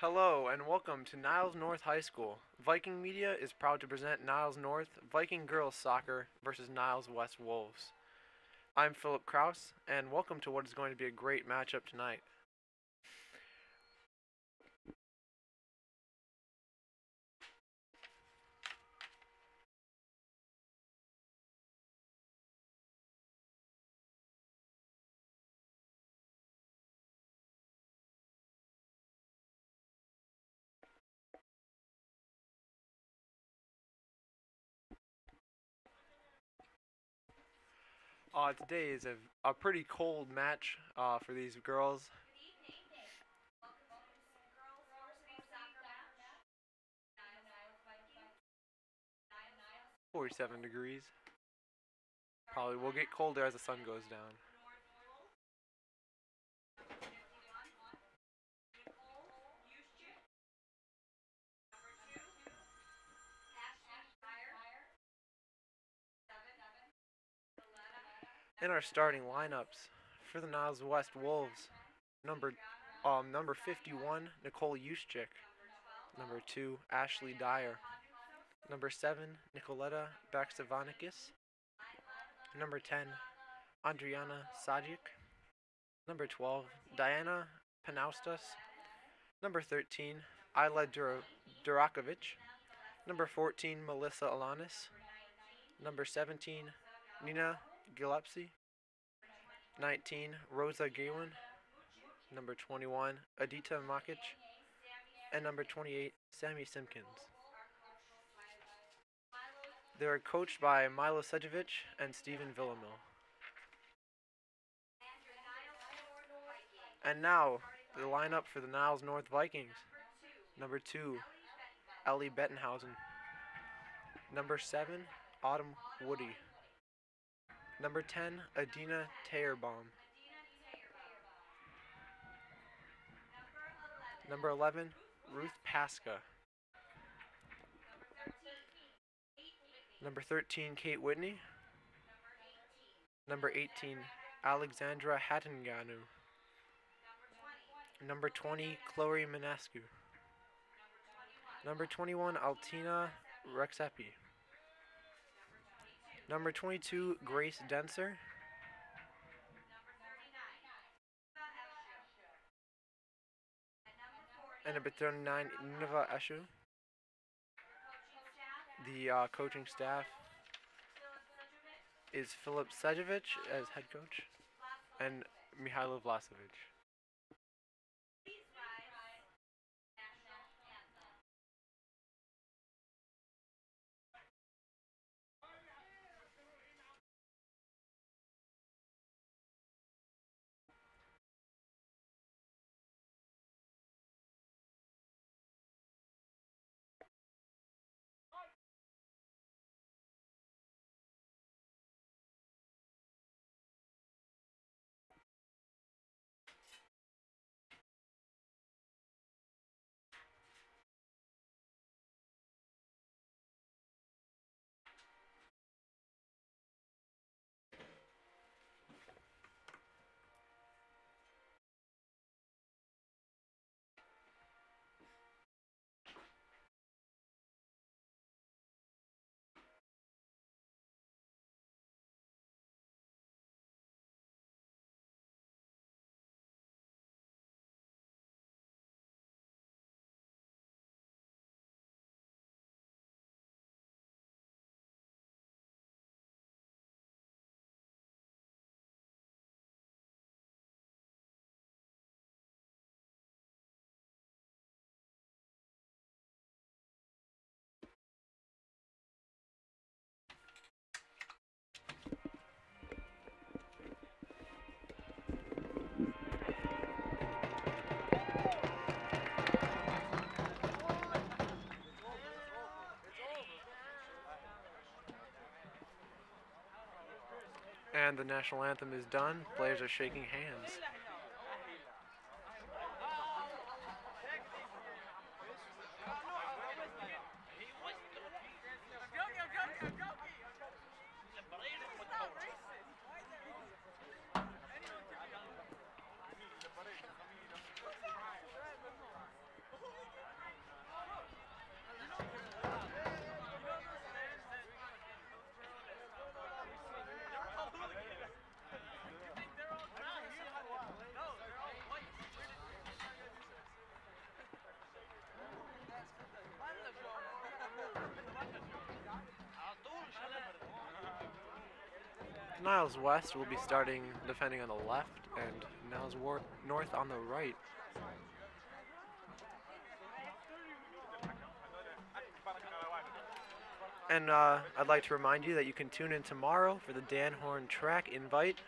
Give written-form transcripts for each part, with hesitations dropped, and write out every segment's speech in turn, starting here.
Hello and welcome to Niles North High School. Viking Media is proud to present Niles North Viking Girls Soccer versus Niles West Wolves. I'm Philip Kraus and welcome to what is going to be a great matchup tonight. Today is a pretty cold match for these girls. 47 degrees. Probably will get colder as the sun goes down. In our starting lineups for the Niles West Wolves, number number 51 Nicole Juszczyk, number 2 Ashley Dyer, number 7 Nicoletta Bakstavanikis, number 10 Adriana Sajic, number 12 Diana Panaustas, number 13 Ayla Durakovic, number 14 Melissa Alanis, number 17 Nina Gillespie, 19 Rosa Gaywin, number 21 Adita Makic, and number 28 Sammy Simpkins. They are coached by Milo Sejovic and Stephen Villamil. And now, the lineup for the Niles North Vikings. Number 2, Ellie Bettenhausen. Number 7, Autumn Woody. Number 10, Adina Teyerbaum. Number 11, Ruth Pasca. Number 13, Kate Whitney. Number 18, Alexandra Hattenganu. Number 20, Chloe Manescu. Number 21, Altina Rexepi. Number 22, Grace Denser. And number 39, Nineveh Eshu. The coaching staff is Philip Sejovic as head coach and Mihailo Vlasovic. And the national anthem is done. Players are shaking hands. Niles West will be starting defending on the left, and Niles North on the right. And I'd like to remind you that you can tune in tomorrow for the Dan Horn track invite,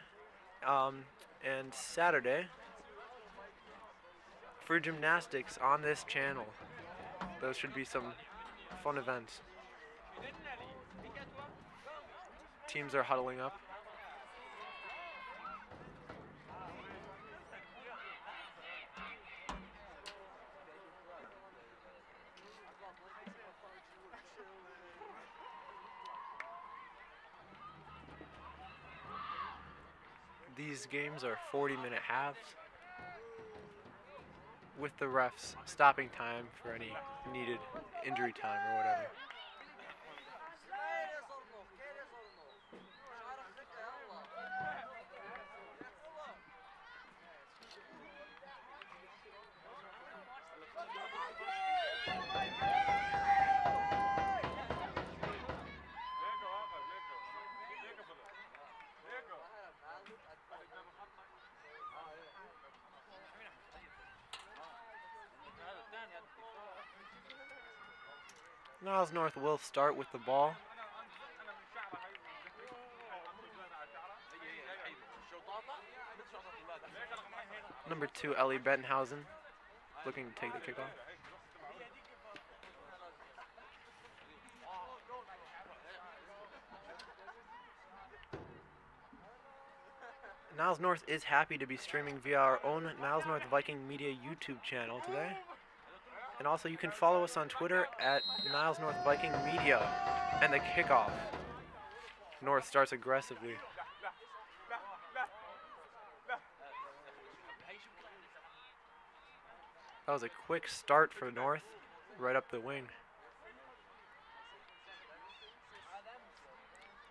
and Saturday for gymnastics on this channel. Those should be some fun events. Teams are huddling up. These games are 40-minute halves, with the refs stopping time for any needed injury time or whatever. Niles North will start with the ball. Number 2, Ellie Bettenhausen, looking to take the kickoff. Niles North is happy to be streaming via our own Niles North Viking Media YouTube channel today. And also you can follow us on Twitter at Niles North Viking Media. And the kickoff. North starts aggressively. That was a quick start for North, right up the wing.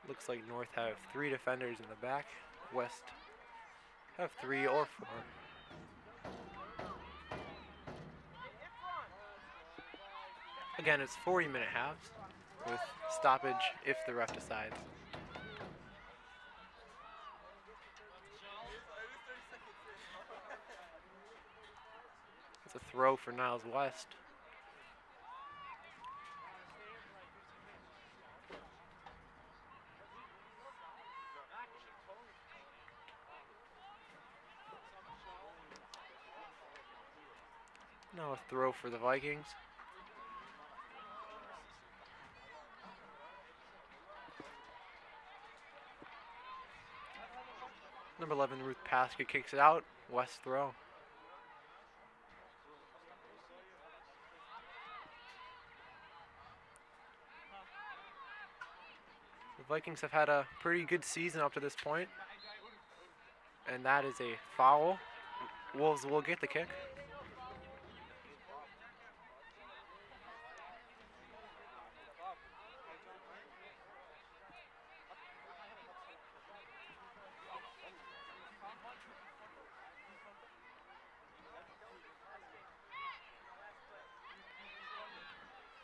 Looks like North have 3 defenders in the back. West have 3 or 4. Again, it's 40-minute halves with stoppage if the ref decides. It's a throw for Niles West. Now a throw for the Vikings. Number 11, Ruth Paska kicks it out. West throw. The Vikings have had a pretty good season up to this point. And that is a foul. Wolves will get the kick.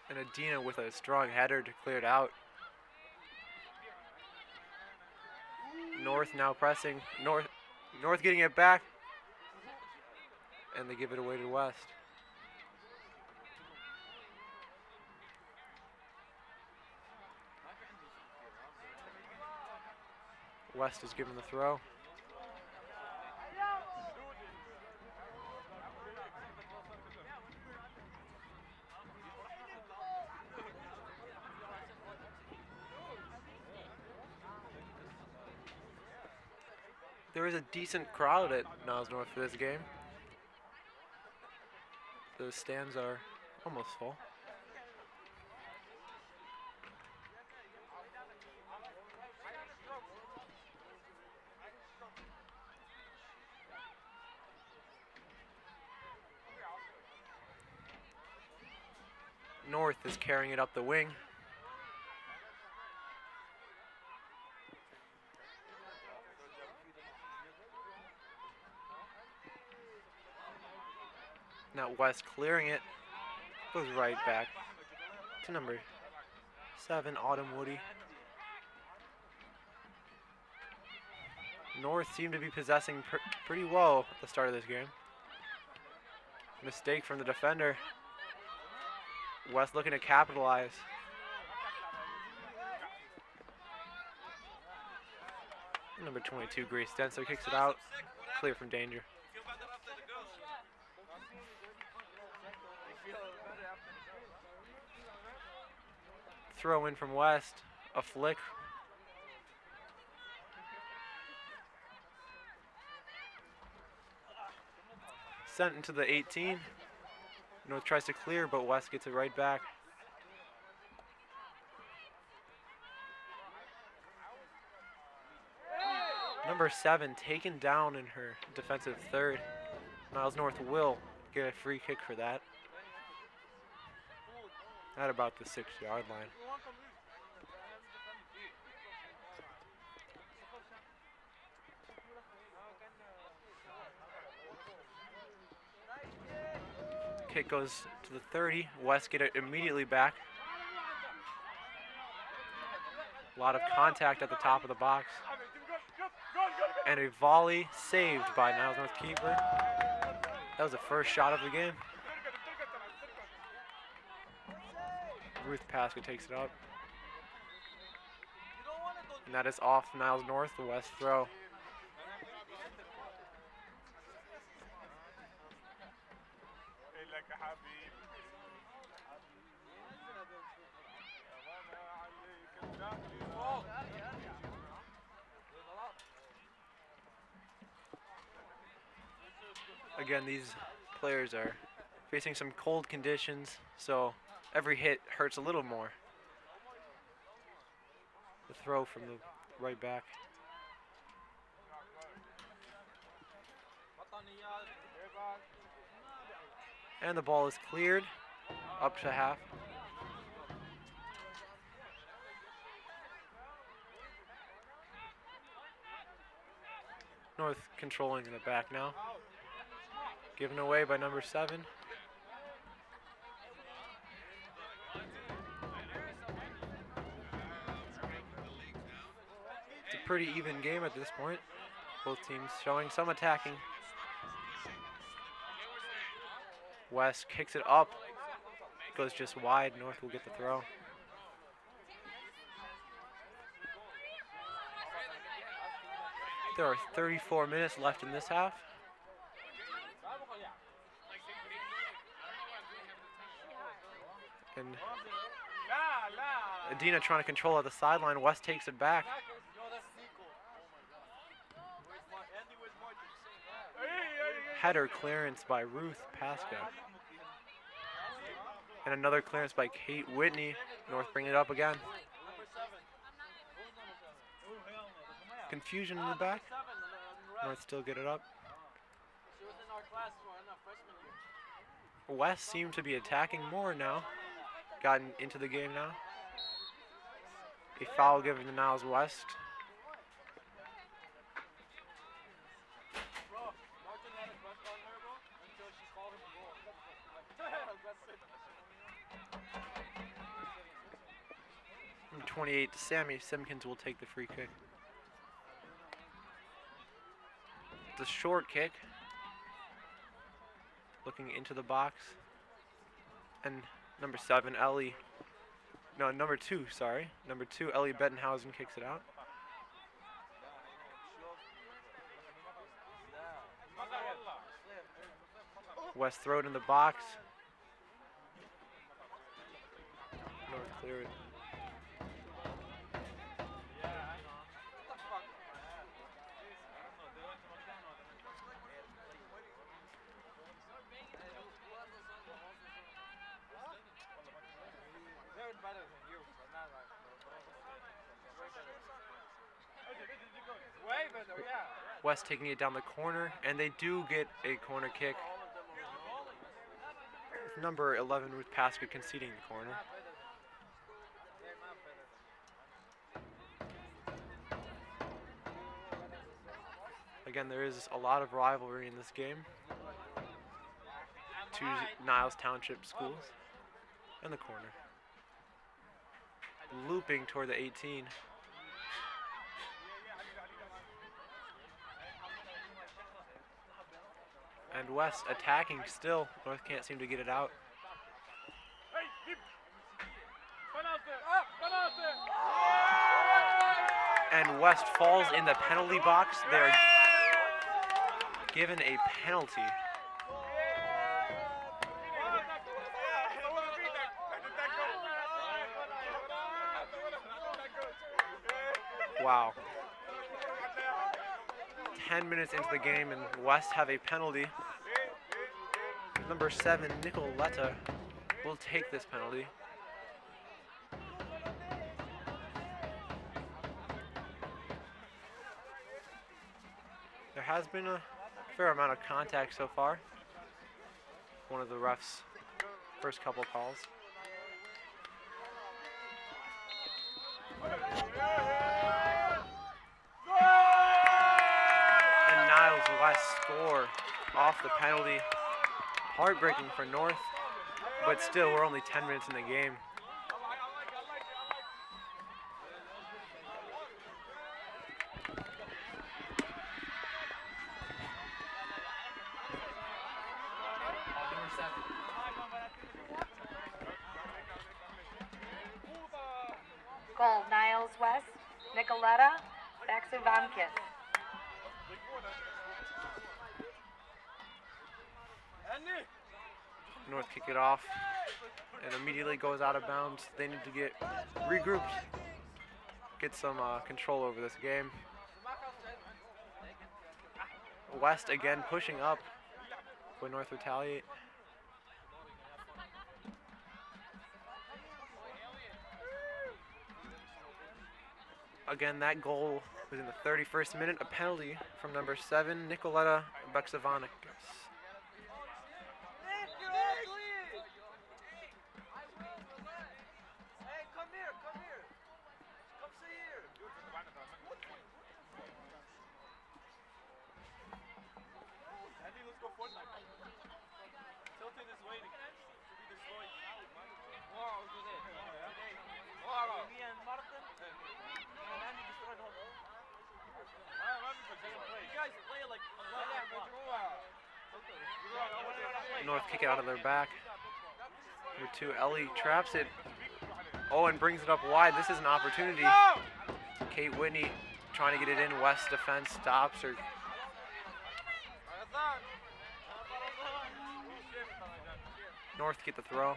And Adina with a strong header to clear it out. North now pressing. North getting it back. And they give it away to West. West is given the throw. There is a decent crowd at Niles North for this game. The stands are almost full. North is carrying it up the wing. Now West clearing it, goes right back to number 7, Autumn Woody. North seemed to be possessing pretty well at the start of this game. Mistake from the defender. West looking to capitalize. Number 22, Grace Denso kicks it out. Clear from danger. Throw in from West. A flick. Sent into the 18. North tries to clear, but West gets it right back. Number 7 taken down in her defensive third. Niles North will get a free kick for that. At about the 6-yard line. Kick goes to the 30. West get it immediately back. A lot of contact at the top of the box. And a volley saved by Niles North keeper. That was the first shot of the game. Ruth Pasca takes it up. And that is off Niles North, the West throw. Again, these players are facing some cold conditions, so every hit hurts a little more. The throw from the right back. And the ball is cleared up to half. North controlling in the back now. Given away by number 7. It's a pretty even game at this point. Both teams showing some attacking. West kicks it up. Goes just wide. North will get the throw. There are 34 minutes left in this half. And Adina trying to control at the sideline. West takes it back. Header clearance by Ruth Pasca. And another clearance by Kate Whitney. North bringing it up again. Confusion in the back. North still get it up. West seem to be attacking more now. Gotten into the game now. A foul given to Niles West. From 28 to Sammy Simpkins will take the free kick. It's a short kick. Looking into the box. And number 7, Ellie. No, number 2, sorry. Number 2, Ellie Bettenhausen kicks it out. West throw it in the box. North clear it. West taking it down the corner, and they do get a corner kick. With number 11, Ruth Pasca, conceding the corner. Again, there is a lot of rivalry in this game. Two Niles Township schools. And the corner. Looping toward the 18. And West attacking still. North can't seem to get it out. And West falls in the penalty box. They're given a penalty. Wow. 10 minutes into the game and West have a penalty. Number 7, Nicoletta, will take this penalty. There has been a fair amount of contact so far. One of the refs' first couple calls. And Niles West score off the penalty. Heartbreaking for North, but still we're only 10 minutes in the game. Goal, Niles West, Nicoletta, Vikings. North kick it off and immediately goes out of bounds. They need to get regrouped, get some control over this game. West again pushing up. Will North retaliate? Again, that goal was in the 31st minute. A penalty from number 7, Nicoletta Beksavanikis. North kick it out of their back. Number 2, Ellie traps it. Oh, and brings it up wide. This is an opportunity. Kate Whitney trying to get it in. West defense stops her. North get the throw.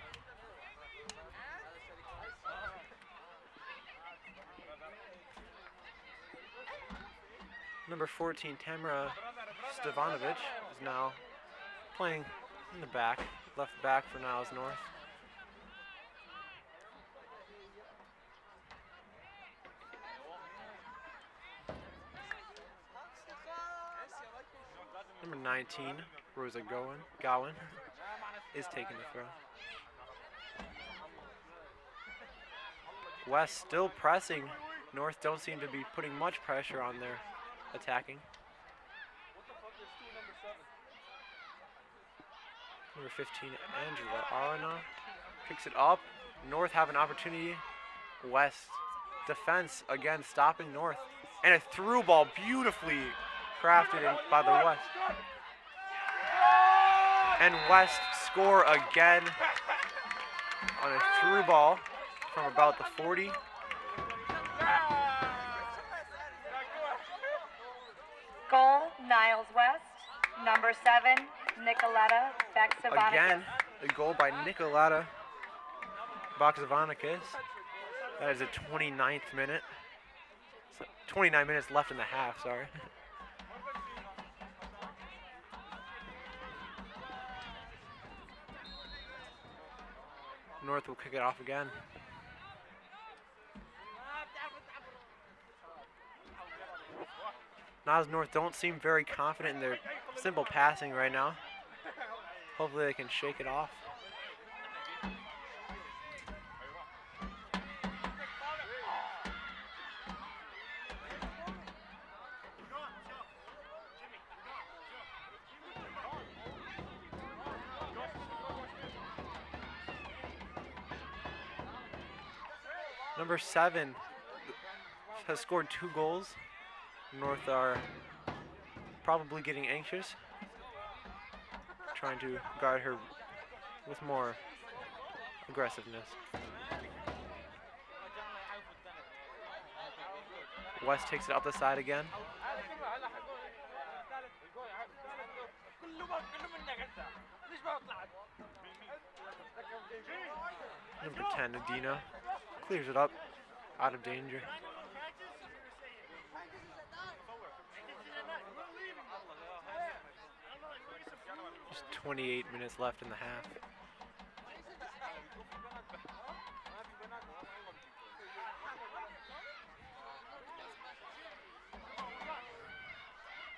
Number 14, Tamara Stevanovic, is now playing in the back, left back for Niles North. Number 19, Rosa Gowan is taking the throw. West still pressing. North don't seem to be putting much pressure on their attacking. Number 15, Angela Arana picks it up. North have an opportunity. West defense again stopping North. And a through ball beautifully crafted by the West. And West score again on a through ball from about the 40. Goal, Niles West. Number 7, Nicoletta Beksavanikis. Again, a goal by Nicoletta Beksavanikis. That is the 29th minute. So 29 minutes left in the half, sorry. North will kick it off again. Niles North don't seem very confident in their simple passing right now. Hopefully they can shake it off. Number 7 has scored 2 goals. North are probably getting anxious. trying to guard her with more aggressiveness. West takes it up the side again. Number 10, Adina, clears it up, out of danger. Just 28 minutes left in the half.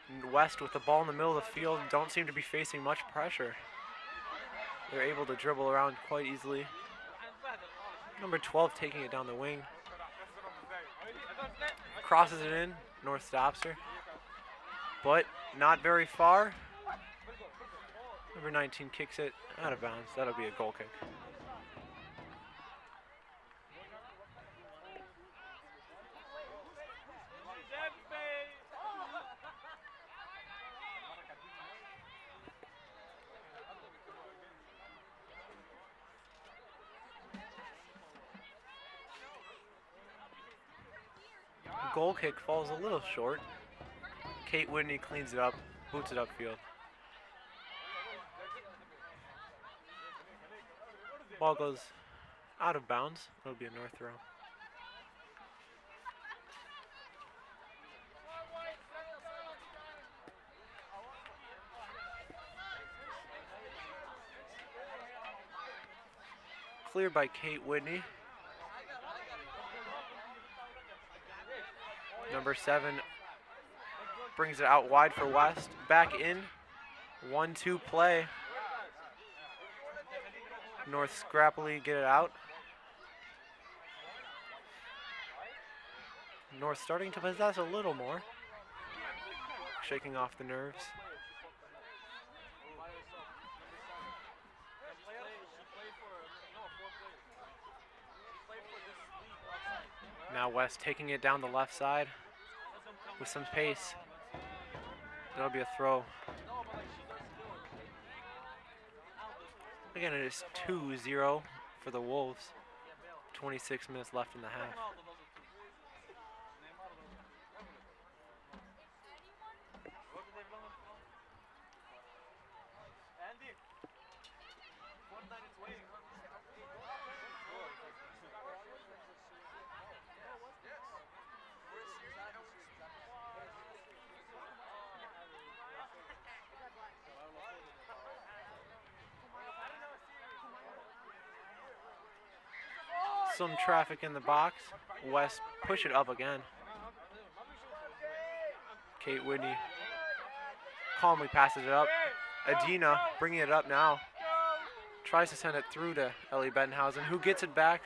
And West with the ball in the middle of the field don't seem to be facing much pressure. They're able to dribble around quite easily. Number 12 taking it down the wing. Crosses it in, North stops her. But not very far. Number 19 kicks it out of bounds. That'll be a goal kick. Goal kick falls a little short. Kate Whitney cleans it up, boots it upfield. Ball goes out of bounds. It'll be a North throw. Cleared by Kate Whitney. Number 7 brings it out wide for West. Back in. 1-2 play. North scrappily get it out. North starting to possess a little more. Shaking off the nerves. Now West taking it down the left side with some pace. That'll be a throw. Again, it is 2-0 for the Wolves. 26 minutes left in the half. Some traffic in the box. West push it up again. Kate Whitney calmly passes it up. Adina bringing it up now. Tries to send it through to Ellie Bettenhausen, who gets it back.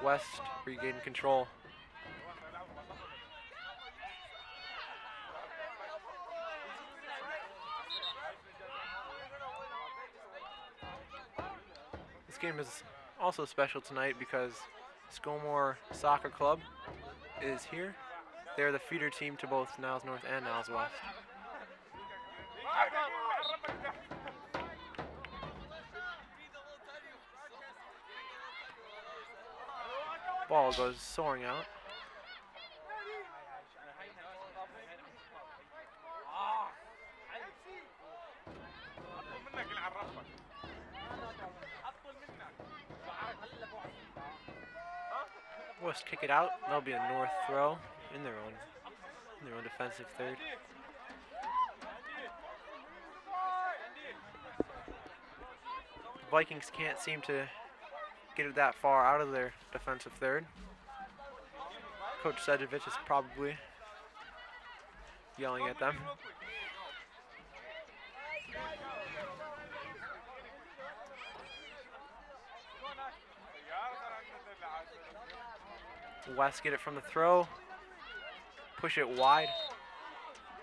West regain control. This game is also special tonight because Skomore Soccer Club is here. They're the feeder team to both Niles North and Niles West. Ball goes soaring out. West kick it out. That'll be a North throw in their own defensive third. Vikings can't seem to get it that far out of their defensive third. Coach Sedovich is probably yelling at them. West get it from the throw. Push it wide.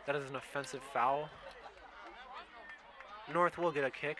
That is an offensive foul. North will get a kick.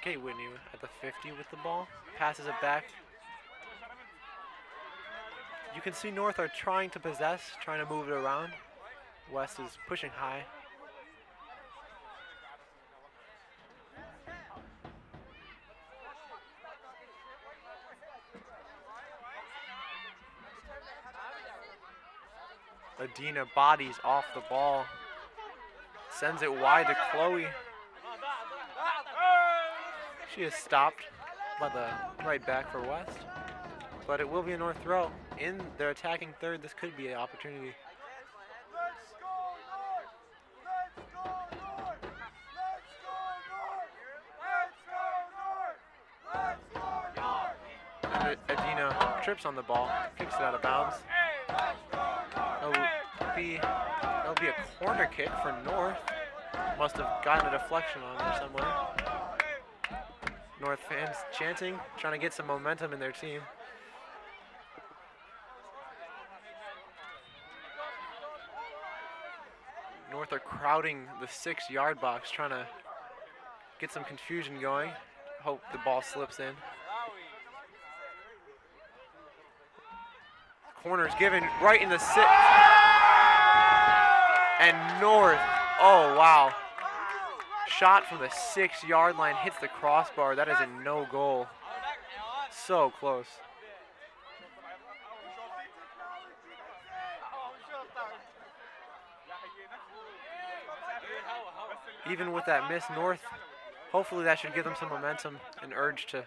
Okay, Whitney at the 50 with the ball. Passes it back. You can see North are trying to possess, trying to move it around. West is pushing high. Adina bodies off the ball. Sends it wide to Chloe. She is stopped by the right back for West. But it will be a North throw. In their attacking third, this could be an opportunity. And Adina trips on the ball, kicks it out of bounds. It'll be a corner kick for North. Must have gotten a deflection on there somewhere. North fans chanting, trying to get some momentum in their team. North are crowding the 6-yard box, trying to get some confusion going. Hope the ball slips in. Corner's given right in the 6. And North, oh wow. Shot from the 6-yard line, hits the crossbar. That is a no goal. So close. Even with that miss, North, hopefully that should give them some momentum and urge to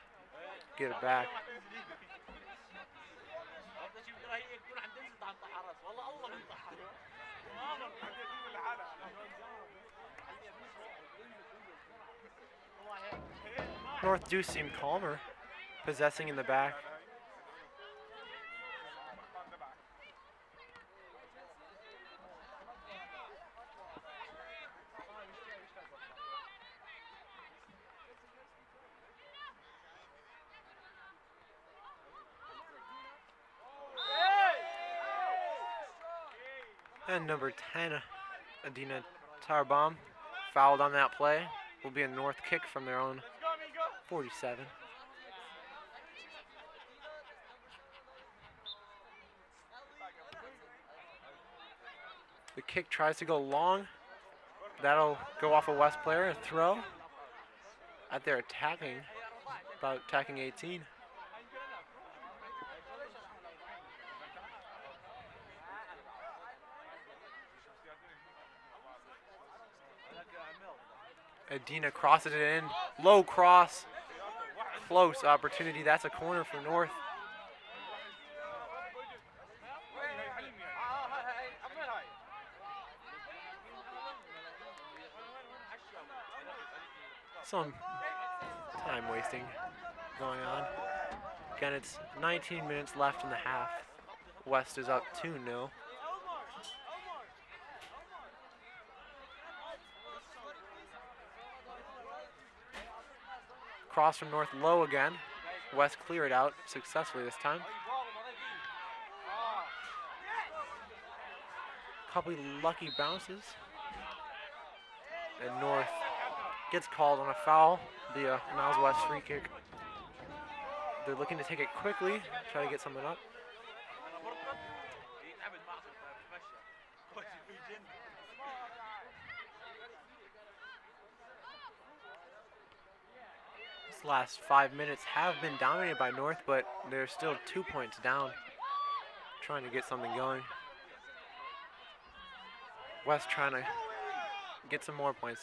get it back. North do seem calmer, possessing in the back. And number 10, Adina Tarbom, fouled on that play. Will be a North kick from their own 47. The kick tries to go long. That'll go off a West player, a throw. At their attacking, about attacking 18. Adina crosses it in, low cross, close opportunity. That's a corner for North. Some time wasting going on. Again, it's 19 minutes left in the half. West is up 2-0. Cross from North low again. West clear it out successfully this time. Couple lucky bounces. And North gets called on a foul via Niles West free kick. They're looking to take it quickly, try to get something up. This last 5 minutes have been dominated by North, but they're still 2 points down, trying to get something going. West trying to get some more points.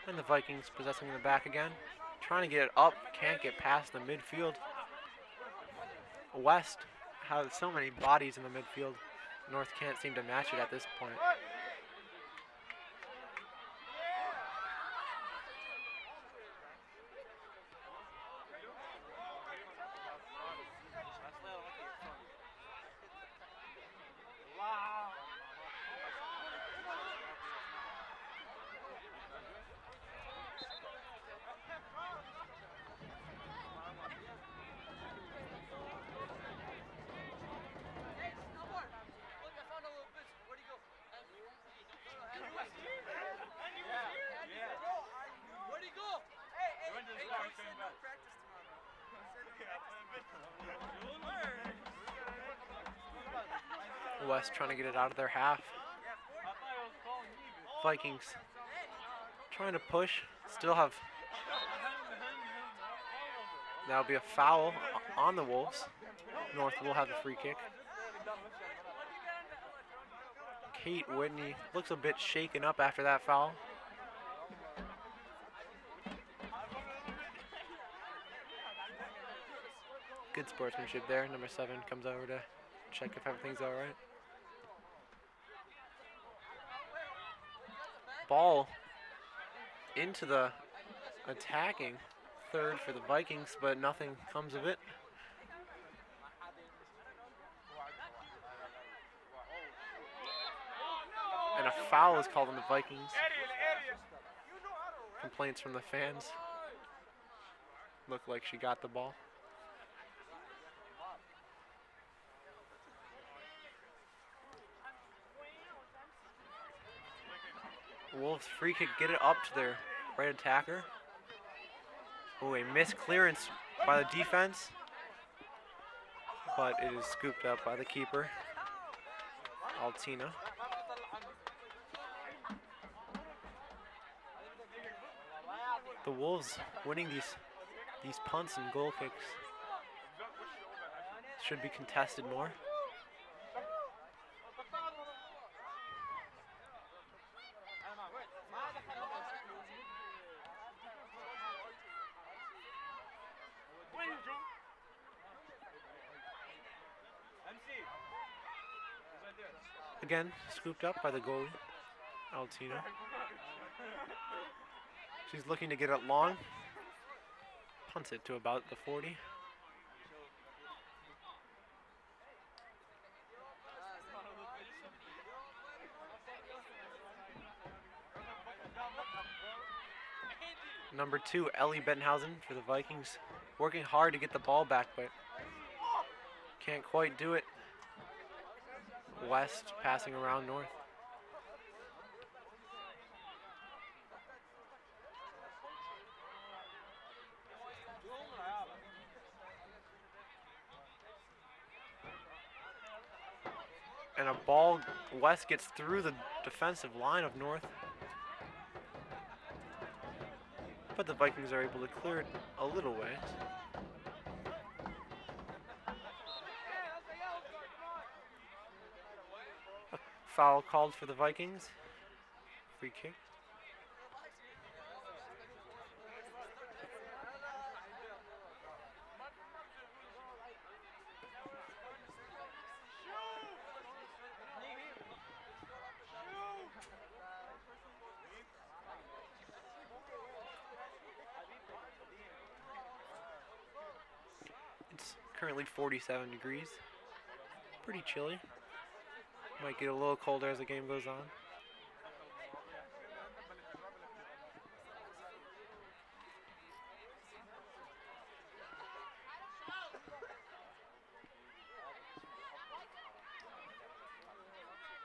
And the Vikings possessing in the back again. Trying to get it up, can't get past the midfield. West has so many bodies in the midfield. North can't seem to match it at this point. West trying to get it out of their half. Vikings trying to push. Still have. That'll be a foul on the Wolves. North will have the free kick. Kate Whitney looks a bit shaken up after that foul. Good sportsmanship there. Number 7 comes over to check if everything's all right. Ball into the attacking third for the Vikings, but nothing comes of it. And a foul is called on the Vikings. Complaints from the fans. Looked like she got the ball. Wolves free kick, get it up to their right attacker. Oh, a missed clearance by the defense, but it is scooped up by the keeper, Altina. The Wolves winning these punts and goal kicks. Should be contested more. Again, scooped up by the goalie, Altina. She's looking to get it long. Punts it to about the 40. Number 2, Ellie Bettenhausen for the Vikings. Working hard to get the ball back, but can't quite do it. West passing around North. And a ball, West gets through the defensive line of North. But the Vikings are able to clear it a little ways. A foul called for the Vikings. Free kick. It's currently 47 degrees. Pretty chilly. Might get a little colder as the game goes on.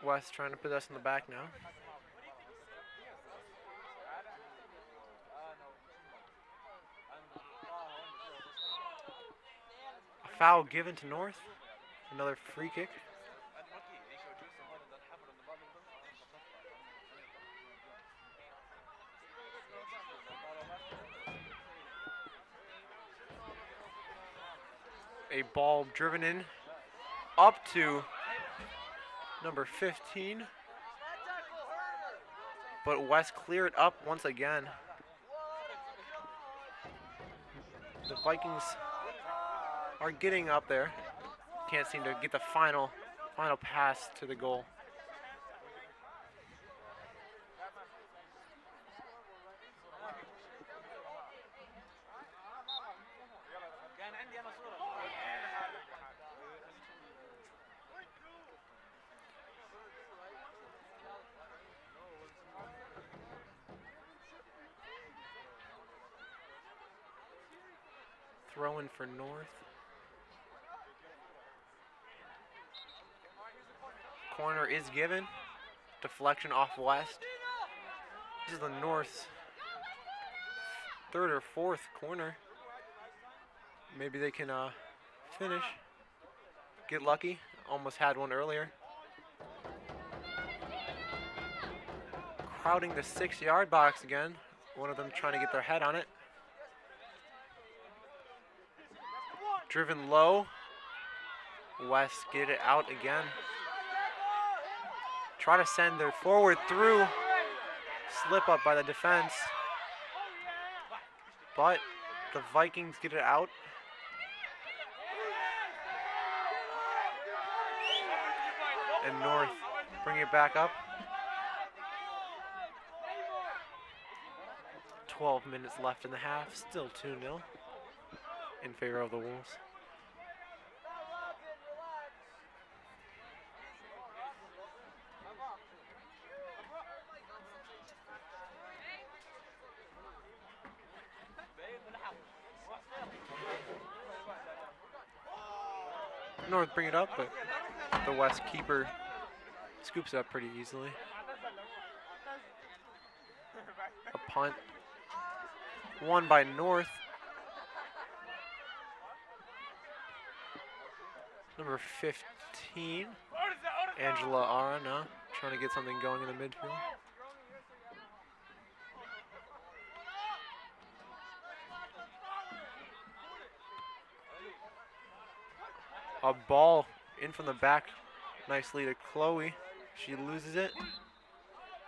West trying to put us in the back now. A foul given to North. Another free kick. A ball driven in up to number 15. But West cleared up once again. The Vikings are getting up there. Can't seem to get the final pass to the goal. Throw in for North. Corner is given. Deflection off West. This is the North's third or fourth corner. Maybe they can finish. Get lucky. Almost had one earlier. Crowding the 6-yard box again. One of them trying to get their head on it. Driven low. West get it out again. Try to send their forward through. Slip up by the defense. But the Vikings get it out. And North bring it back up. 12 minutes left in the half. Still 2-0 in favor of the Wolves. North bring it up, but the West keeper scoops it up pretty easily. A punt. Won by North. Number 15, Angela Arana, trying to get something going in the midfield. A ball in from the back, nicely to Chloe. She loses it.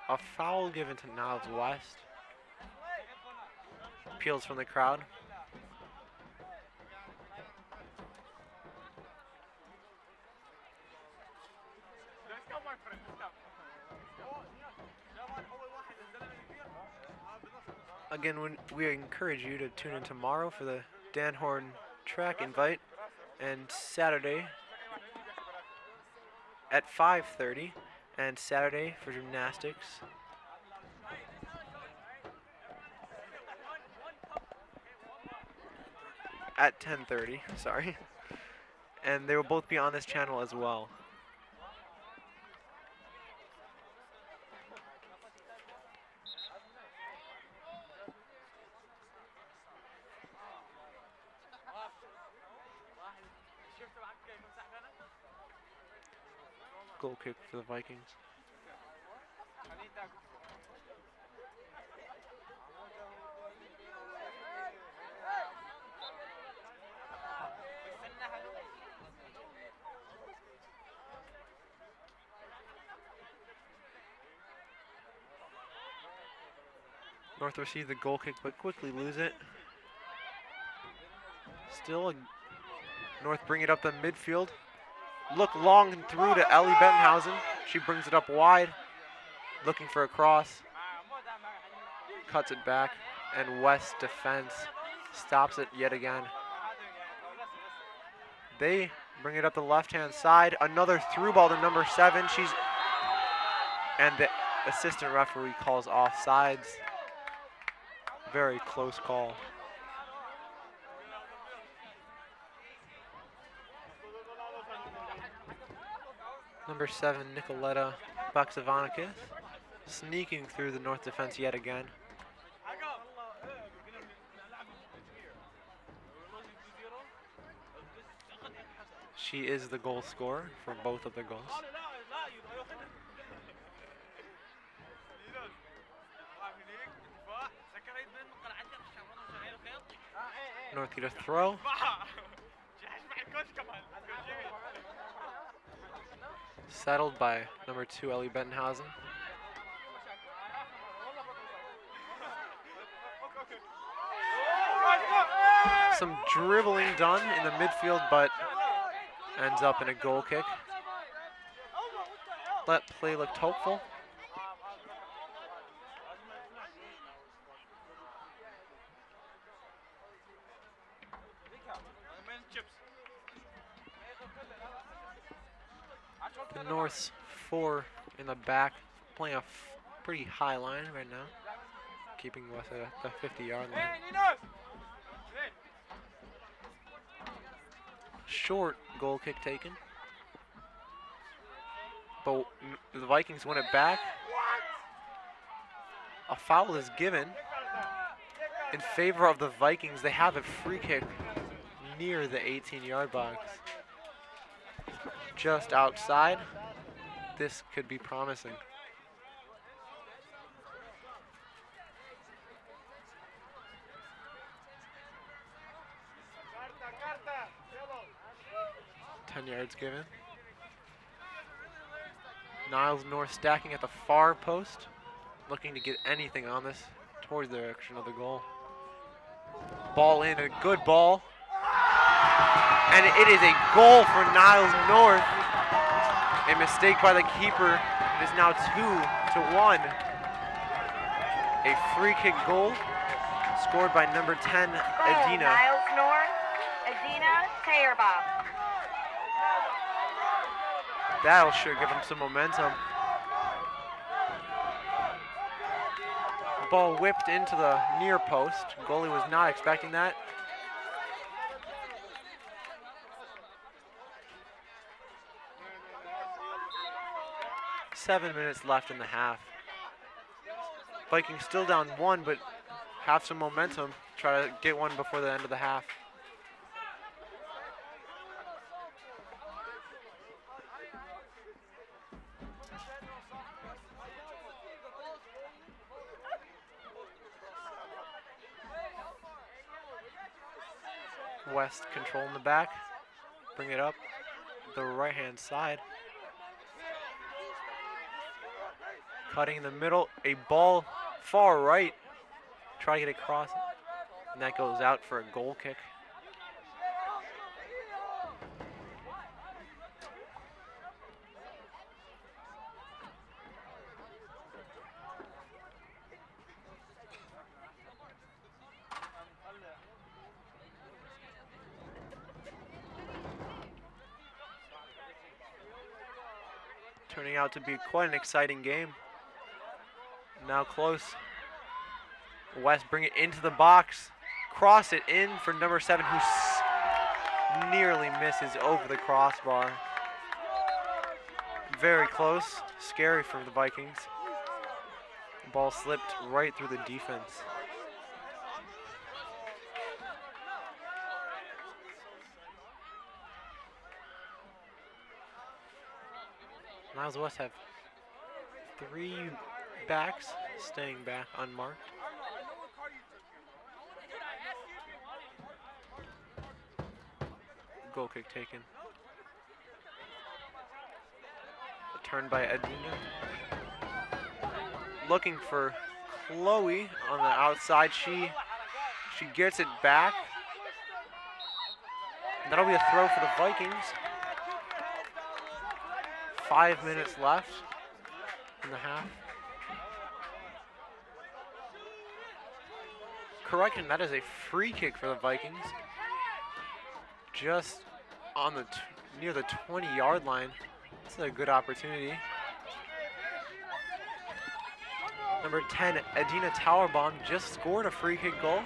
A foul given to Niles West. Appeals from the crowd. Again, we encourage you to tune in tomorrow for the Dan Horn track invite, and Saturday at 5:30, and Saturday for gymnastics. At 10:30, sorry. And they will both be on this channel as well. Goal kick for the Vikings. North receive the goal kick, but quickly lose it. Still, North bring it up the midfield. Look long and through to Ellie Bettenhausen. She brings it up wide, looking for a cross. Cuts it back, and West defense stops it yet again. They bring it up the left-hand side. Another through ball to number 7. And the assistant referee calls offsides. Very close call. Number 7, Nicoletta Baksavanikis, sneaking through the North defense yet again. She is the goal scorer for both of the goals. North get a throw. Settled by number 2, Ellie Bettenhausen. Some dribbling done in the midfield, but ends up in a goal kick. That play looked hopeful. The North's 4 in the back, playing a pretty high line right now, keeping West at the 50-yard line. Short goal kick taken, but the Vikings win it back. A foul is given in favor of the Vikings. They have a free kick near the 18-yard box. Just outside. This could be promising. Ten yards given. Niles North stacking at the far post, looking to get anything on this towards the direction of the goal. Ball in, a good ball. And it is a goal for Niles North. A mistake by the keeper. It is now 2-1. A free kick goal scored by number 10, Adina. Niles North, Adina Tayerbaum. That'll sure give him some momentum. Ball whipped into the near post. Goalie was not expecting that. Seven minutes left in the half. Vikings still down 1, but have some momentum. Try to get one before the end of the half. West controlling the back. Bring it up the right-hand side. Cutting in the middle, a ball far right. Try to get across, and that goes out for a goal kick. Turning out to be quite an exciting game. Now close. West bring it into the box. Cross it in for number 7, who nearly misses over the crossbar. Very close. Scary for the Vikings. The ball slipped right through the defense. Niles West have 3 backs staying back unmarked. Goal kick taken. A turn by Adina. Looking for Chloe on the outside. She gets it back. And that'll be a throw for the Vikings. 5 minutes left in the half. Correction, that is a free kick for the Vikings. Just on the near the 20-yard line. This is a good opportunity. Number 10, Adina Towerbomb, just scored a free kick goal.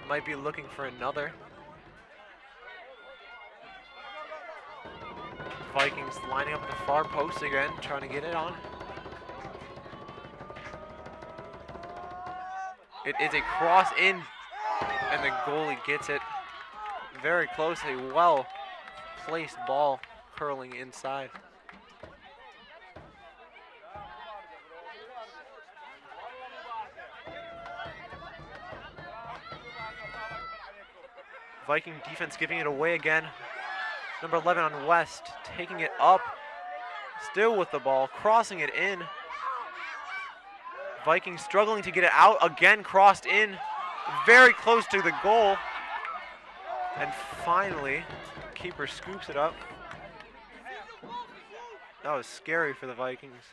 Might be looking for another. Vikings lining up at the far post again, trying to get it on. It is a cross in, and the goalie gets it very close. A well-placed ball curling inside. Viking defense giving it away again. Number 11 on West, taking it up, still with the ball, crossing it in. Vikings struggling to get it out, again crossed in, very close to the goal. And finally, keeper scoops it up. That was scary for the Vikings.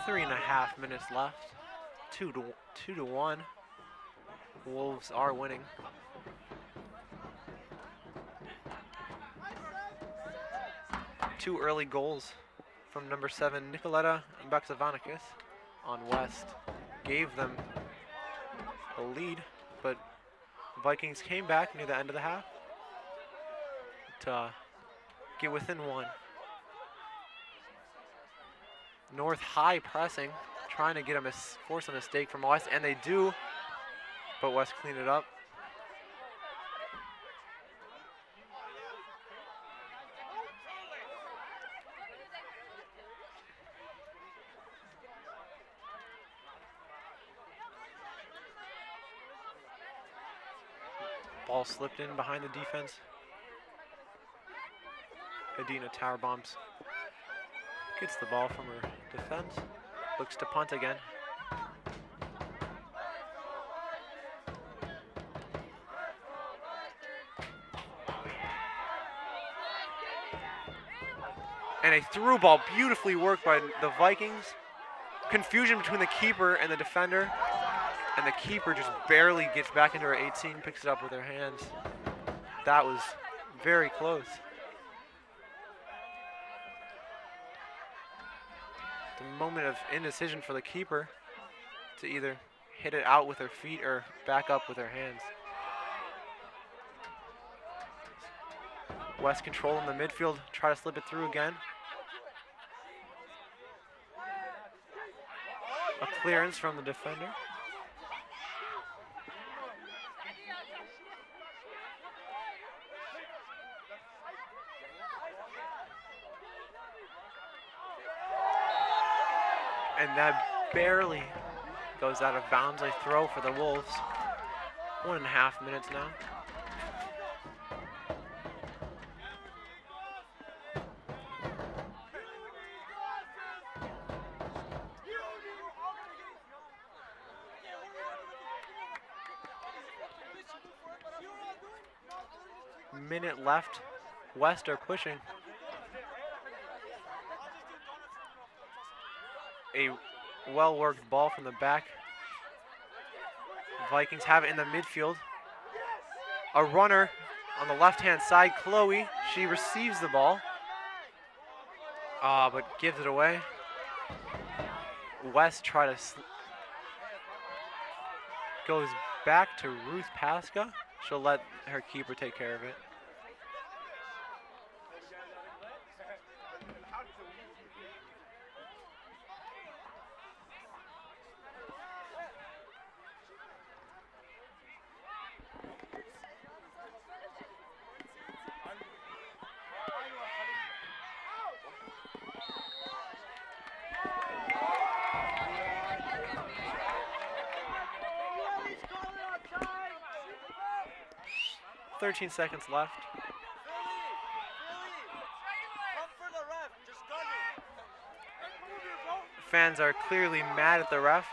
Three and a half minutes left. 2-1. Wolves are winning. Two early goals from number 7, Nicoletta Baksavanikis on West. Gave them a lead, but Vikings came back near the end of the half to get within one. North high pressing, trying to get force a mistake from West, and they do, but West cleaned it up. Ball slipped in behind the defense. Adina tower bombs. Gets the ball from her defense. Looks to punt again. And a through ball, beautifully worked by the Vikings. Confusion between the keeper and the defender. And the keeper just barely gets back into her 18, picks it up with her hands. That was very close. The moment of indecision for the keeper to either hit it out with her feet or back up with her hands. West control in the midfield, try to slip it through again. A clearance from the defender. And that barely goes out of bounds. A throw for the Wolves. 1.5 minutes now. Minute left. West are pushing. A well-worked ball from the back. Vikings have it in the midfield. A runner on the left-hand side, Chloe. She receives the ball. But gives it away. West goes back to Ruth Pasca. She'll let her keeper take care of it. .13 seconds left. Fans are clearly mad at the ref.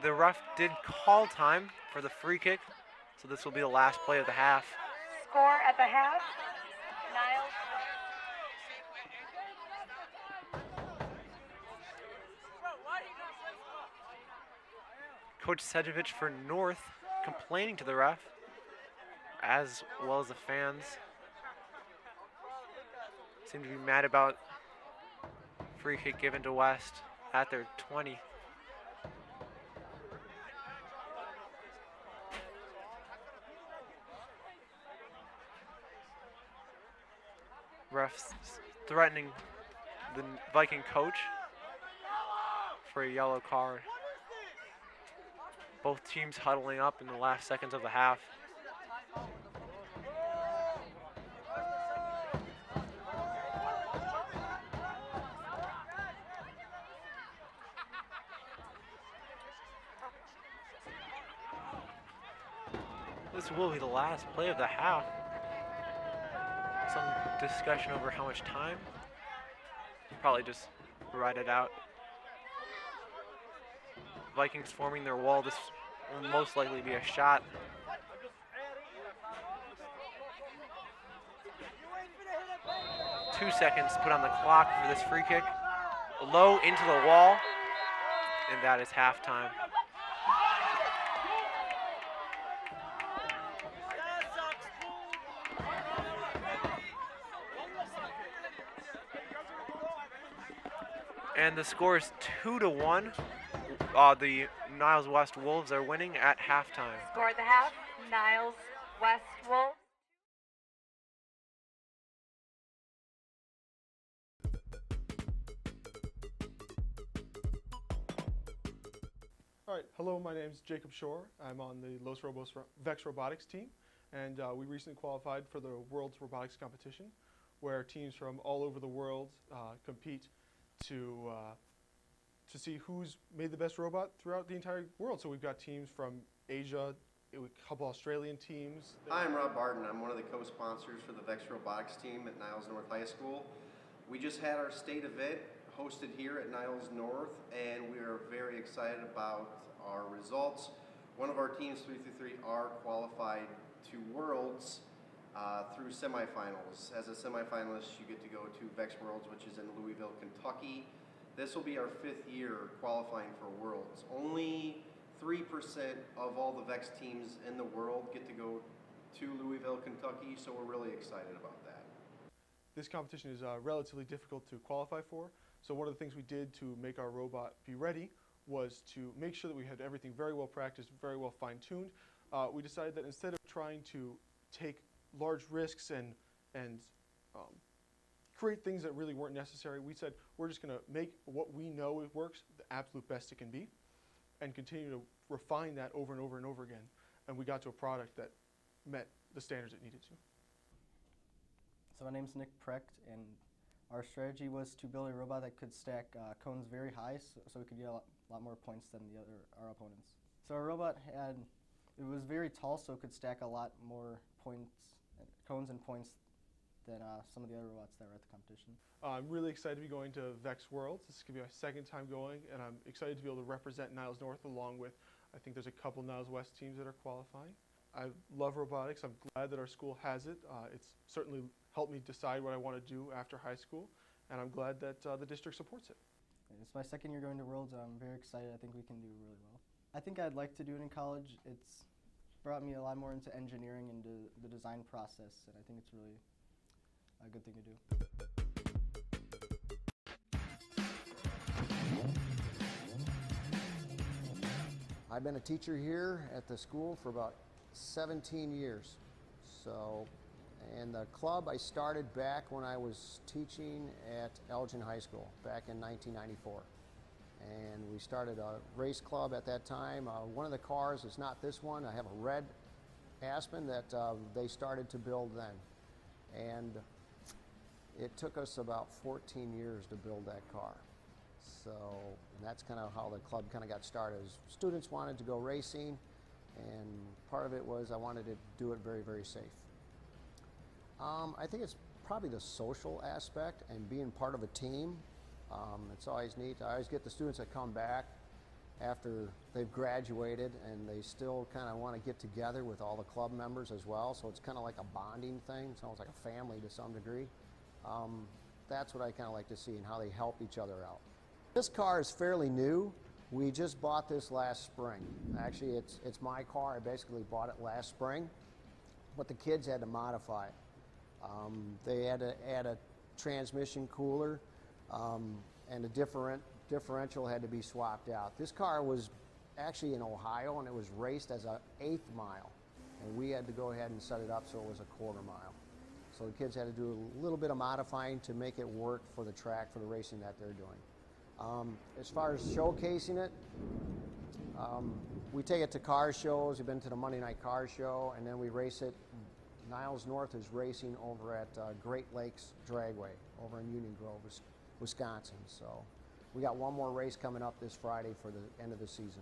The ref did call time for the free kick, so this will be the last play of the half. Score at the half, Niles. Coach Sedjovic for North complaining to the ref, as well as the fans. Seem to be mad about free kick given to West at their 20. Refs threatening the Viking coach for a yellow card. Both teams huddling up in the last seconds of the half. This will be the last play of the half. Some discussion over how much time. Probably just ride it out. Vikings forming their wall. This will most likely be a shot. Two seconds put on the clock for this free kick. Low into the wall, and that is halftime. And the score is 2-1. The Niles West Wolves are winning at halftime. Score at the half, Niles West Wolves. All right, hello, my name is Jacob Shore. I'm on the Los Robos Vex Robotics team, and we recently qualified for the World's Robotics Competition, where teams from all over the world compete to see who's made the best robot throughout the entire world. So we've got teams from Asia, a couple Australian teams. Hi, I'm Rob Barton. I'm one of the co-sponsors for the Vex Robotics team at Niles North High School. We just had our state event hosted here at Niles North, and we are very excited about our results. One of our teams, 3-3, are qualified to Worlds through semifinals. As a semifinalist, you get to go to Vex Worlds, which is in Louisville, Kentucky. This will be our 5th year qualifying for Worlds. Only 3% of all the Vex teams in the world get to go to Louisville, Kentucky, so we're really excited about that. This competition is relatively difficult to qualify for, so one of the things we did to make our robot be ready was to make sure that we had everything very well practiced, very well fine-tuned. We decided that instead of trying to take large risks and create things that really weren't necessary, we said we're just going to make what we know it works the absolute best it can be and continue to refine that over and over and over again. And we got to a product that met the standards it needed to. So my name's Nick Precht, and our strategy was to build a robot that could stack cones very high so we could get a lot more points than our opponents. So our robot it was very tall, so it could stack a lot more cones and points than some of the other robots that were at the competition. I'm really excited to be going to Vex Worlds. This is going to be my 2nd time going, and I'm excited to be able to represent Niles North along with, I think there's a couple Niles West teams that are qualifying. I love robotics. I'm glad that our school has it. It's certainly helped me decide what I want to do after high school, and I'm glad that the district supports it. It's my 2nd year going to Worlds, and I'm very excited. I think we can do really well. I think I'd like to do it in college. It's brought me a lot more into engineering and the design process, and I think it's really a good thing to do. I've been a teacher here at the school for about 17 years. And the club I started back when I was teaching at Elgin High School back in 1994. And we started a race club at that time. One of the cars is not this one. I have a red Aspen that they started to build then. And it took us about 14 years to build that car. And that's kind of how the club kind of got started. Students wanted to go racing, and part of it was I wanted to do it very, very safe. I think it's probably the social aspect and being part of a team. It's always neat. I always get the students that come back after they've graduated and they still kind of want to get together with all the club members as well. So it's kind of like a bonding thing. It's almost like a family to some degree. That's what I kind of like to see and how they help each other out. This car is fairly new. We just bought this last spring. Actually, it's my car. I basically bought it last spring, but the kids had to modify it. They had to add a transmission cooler, and a differential had to be swapped out. This car was actually in Ohio, and it was raced as an 1/8 mile, and we had to go ahead and set it up so it was a 1/4 mile. So the kids had to do a little bit of modifying to make it work for the track, for the racing that they're doing. As far as showcasing it, we take it to car shows. We've been to the Monday Night Car Show, and then we race it. Niles North is racing over at Great Lakes Dragway over in Union Grove, Wisconsin. So we got one more race coming up this Friday for the end of the season.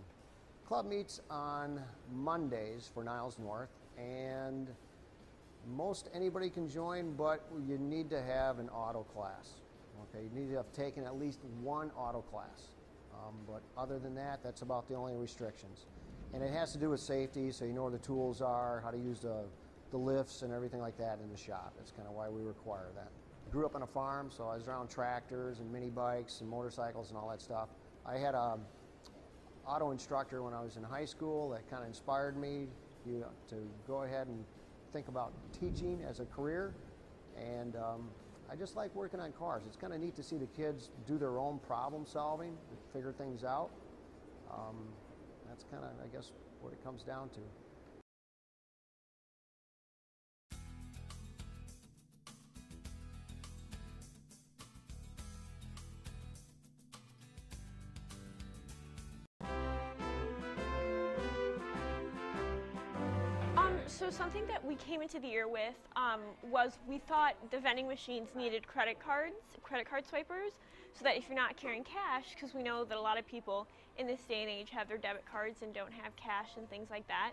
Club meets on Mondays for Niles North, and most anybody can join, but you need to have an auto class. Okay, you need to have taken at least one auto class. But other than that, that's about the only restrictions. And it has to do with safety, so you know where the tools are, how to use the lifts and everything like that in the shop. That's kind of why we require that. I grew up on a farm, so I was around tractors and mini bikes and motorcycles and all that stuff. I had a auto instructor when I was in high school that kind of inspired me to go ahead and think about teaching as a career. And I just like working on cars. It's kind of neat to see the kids do their own problem solving and figure things out. That's kind of, I guess, what it comes down to. So something that we came into the year with was we thought the vending machines needed credit card swipers, so that if you're not carrying cash, because we know that a lot of people in this day and age have their debit cards and don't have cash and things like that.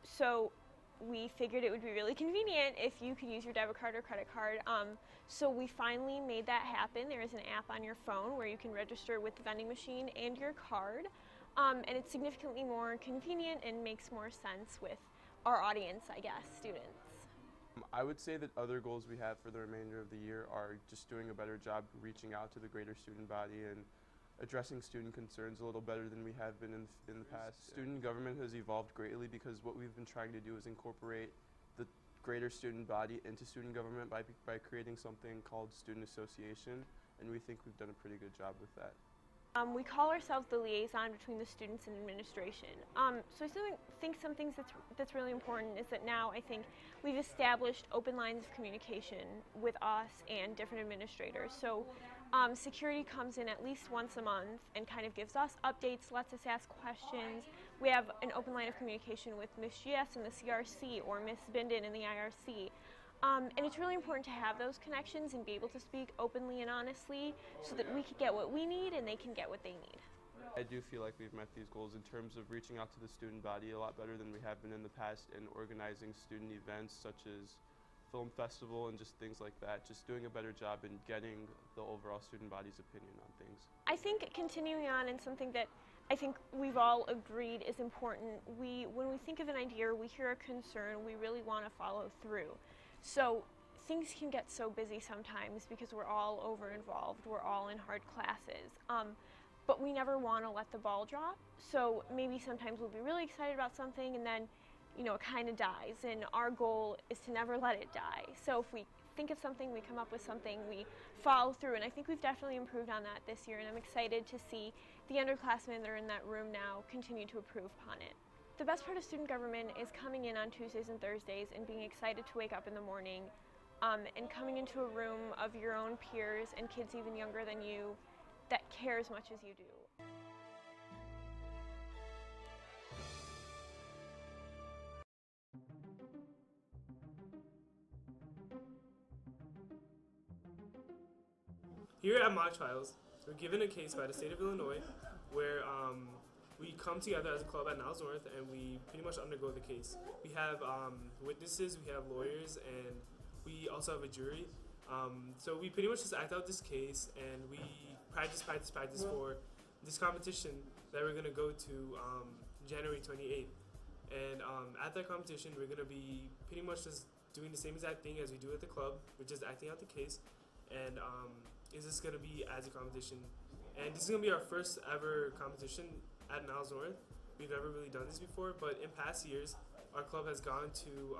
So we figured it would be really convenient if you could use your debit card or credit card. So we finally made that happen. There is an app on your phone where you can register with the vending machine and your card, and it's significantly more convenient and makes more sense with our audience, I guess, students. I would say that other goals we have for the remainder of the year are just doing a better job reaching out to the greater student body and addressing student concerns a little better than we have been in the past. Student government has evolved greatly because what we've been trying to do is incorporate the greater student body into student government by creating something called student association, and we think we've done a pretty good job with that. We call ourselves the liaison between the students and administration. So I think some things that's really important is that now I think we've established open lines of communication with us and different administrators. So security comes in at least once a month and kind of gives us updates, lets us ask questions. We have an open line of communication with Ms. GS in the CRC or Ms. Binden in the IRC. And it's really important to have those connections and be able to speak openly and honestly so that we can get what we need and they can get what they need. I do feel like we've met these goals in terms of reaching out to the student body a lot better than we have been in the past and organizing student events such as film festival and just things like that, just doing a better job in getting the overall student body's opinion on things. I think continuing on in something that I think we've all agreed is important, when we think of an idea or we hear a concern, we really want to follow through. So things can get so busy sometimes because we're all over involved, we're all in hard classes, but we never want to let the ball drop. So maybe sometimes we'll be really excited about something and then, you know, it kind of dies, and our goal is to never let it die. So if we think of something, we come up with something, we follow through, and I think we've definitely improved on that this year, and I'm excited to see the underclassmen that are in that room now continue to improve upon it. The best part of student government is coming in on Tuesdays and Thursdays and being excited to wake up in the morning and coming into a room of your own peers and kids even younger than you that care as much as you do. Here at mock trials, we're given a case by the state of Illinois where we come together as a club at Niles North and we pretty much undergo the case. We have witnesses, we have lawyers, and we also have a jury. So we pretty much just act out this case and we practice for this competition that we're going to go to January 28th. And at that competition, we're going to be pretty much just doing the same exact thing as we do at the club. We're just acting out the case. And it's just going to be as a competition. And this is going to be our first ever competition at Niles North. We've never really done this before, but in past years, our club has gone to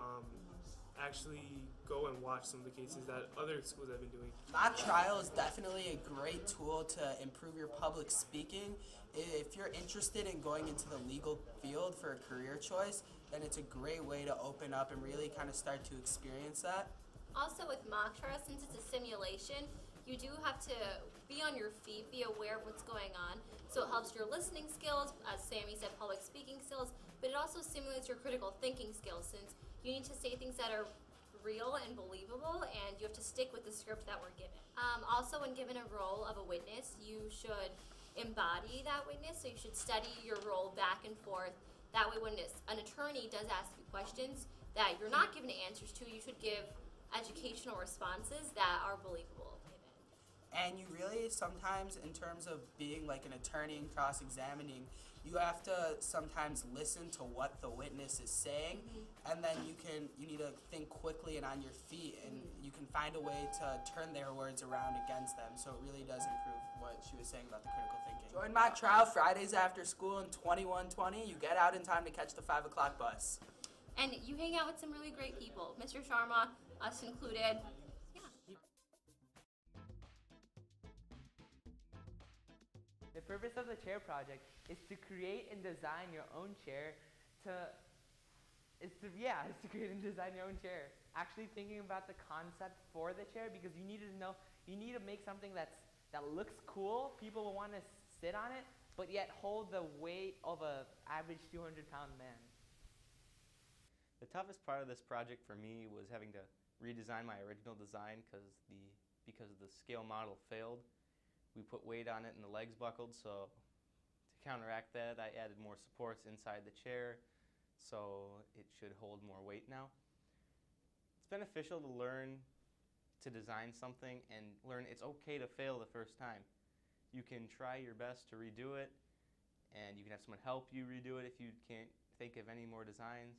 actually go and watch some of the cases that other schools have been doing. Mock trial is definitely a great tool to improve your public speaking. If you're interested in going into the legal field for a career choice, then it's a great way to open up and really kind of start to experience that. Also with mock trial, since it's a simulation, you do have to be on your feet, be aware of what's going on. So it helps your listening skills, as Sammy said, public speaking skills, but it also simulates your critical thinking skills since you need to say things that are real and believable, and you have to stick with the script that we're given. Also, when given a role of a witness, you should embody that witness, so you should study your role back and forth. That way when an attorney does ask you questions that you're not given answers to, you should give educational responses that are believable. And you really sometimes, in terms of being like an attorney and cross-examining, you have to sometimes listen to what the witness is saying, and then you need to think quickly and on your feet, and you can find a way to turn their words around against them. So it really does improve what she was saying about the critical thinking. Join mock trial Fridays after school in 2120. You get out in time to catch the 5 o'clock bus. And you hang out with some really great people. Mr. Sharma, us included. purpose of the chair project is to create and design your own chair is to create and design your own chair. Actually thinking about the concept for the chair, because you need to make something that looks cool, people will want to sit on it, but yet hold the weight of a average 200-pound man. The toughest part of this project for me was having to redesign my original design because the scale model failed. We put weight on it and the legs buckled, so to counteract that, I added more supports inside the chair, so it should hold more weight now. It's beneficial to learn to design something and learn it's okay to fail the first time. You can try your best to redo it, and you can have someone help you redo it if you can't think of any more designs.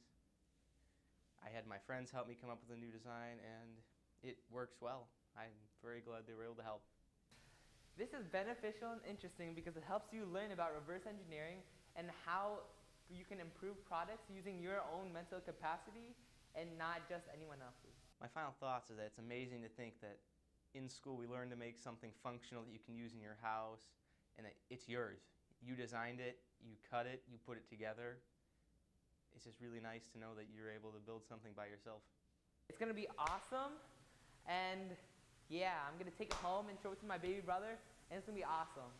I had my friends help me come up with a new design, and it works well. I'm very glad they were able to help. This is beneficial and interesting because it helps you learn about reverse engineering and how you can improve products using your own mental capacity and not just anyone else's. My final thoughts is that it's amazing to think that in school we learn to make something functional that you can use in your house, and that it's yours. You designed it, you cut it, you put it together. It's just really nice to know that you're able to build something by yourself. It's going to be awesome, and yeah, I'm going to take it home and show it to my baby brother, and it's going to be awesome.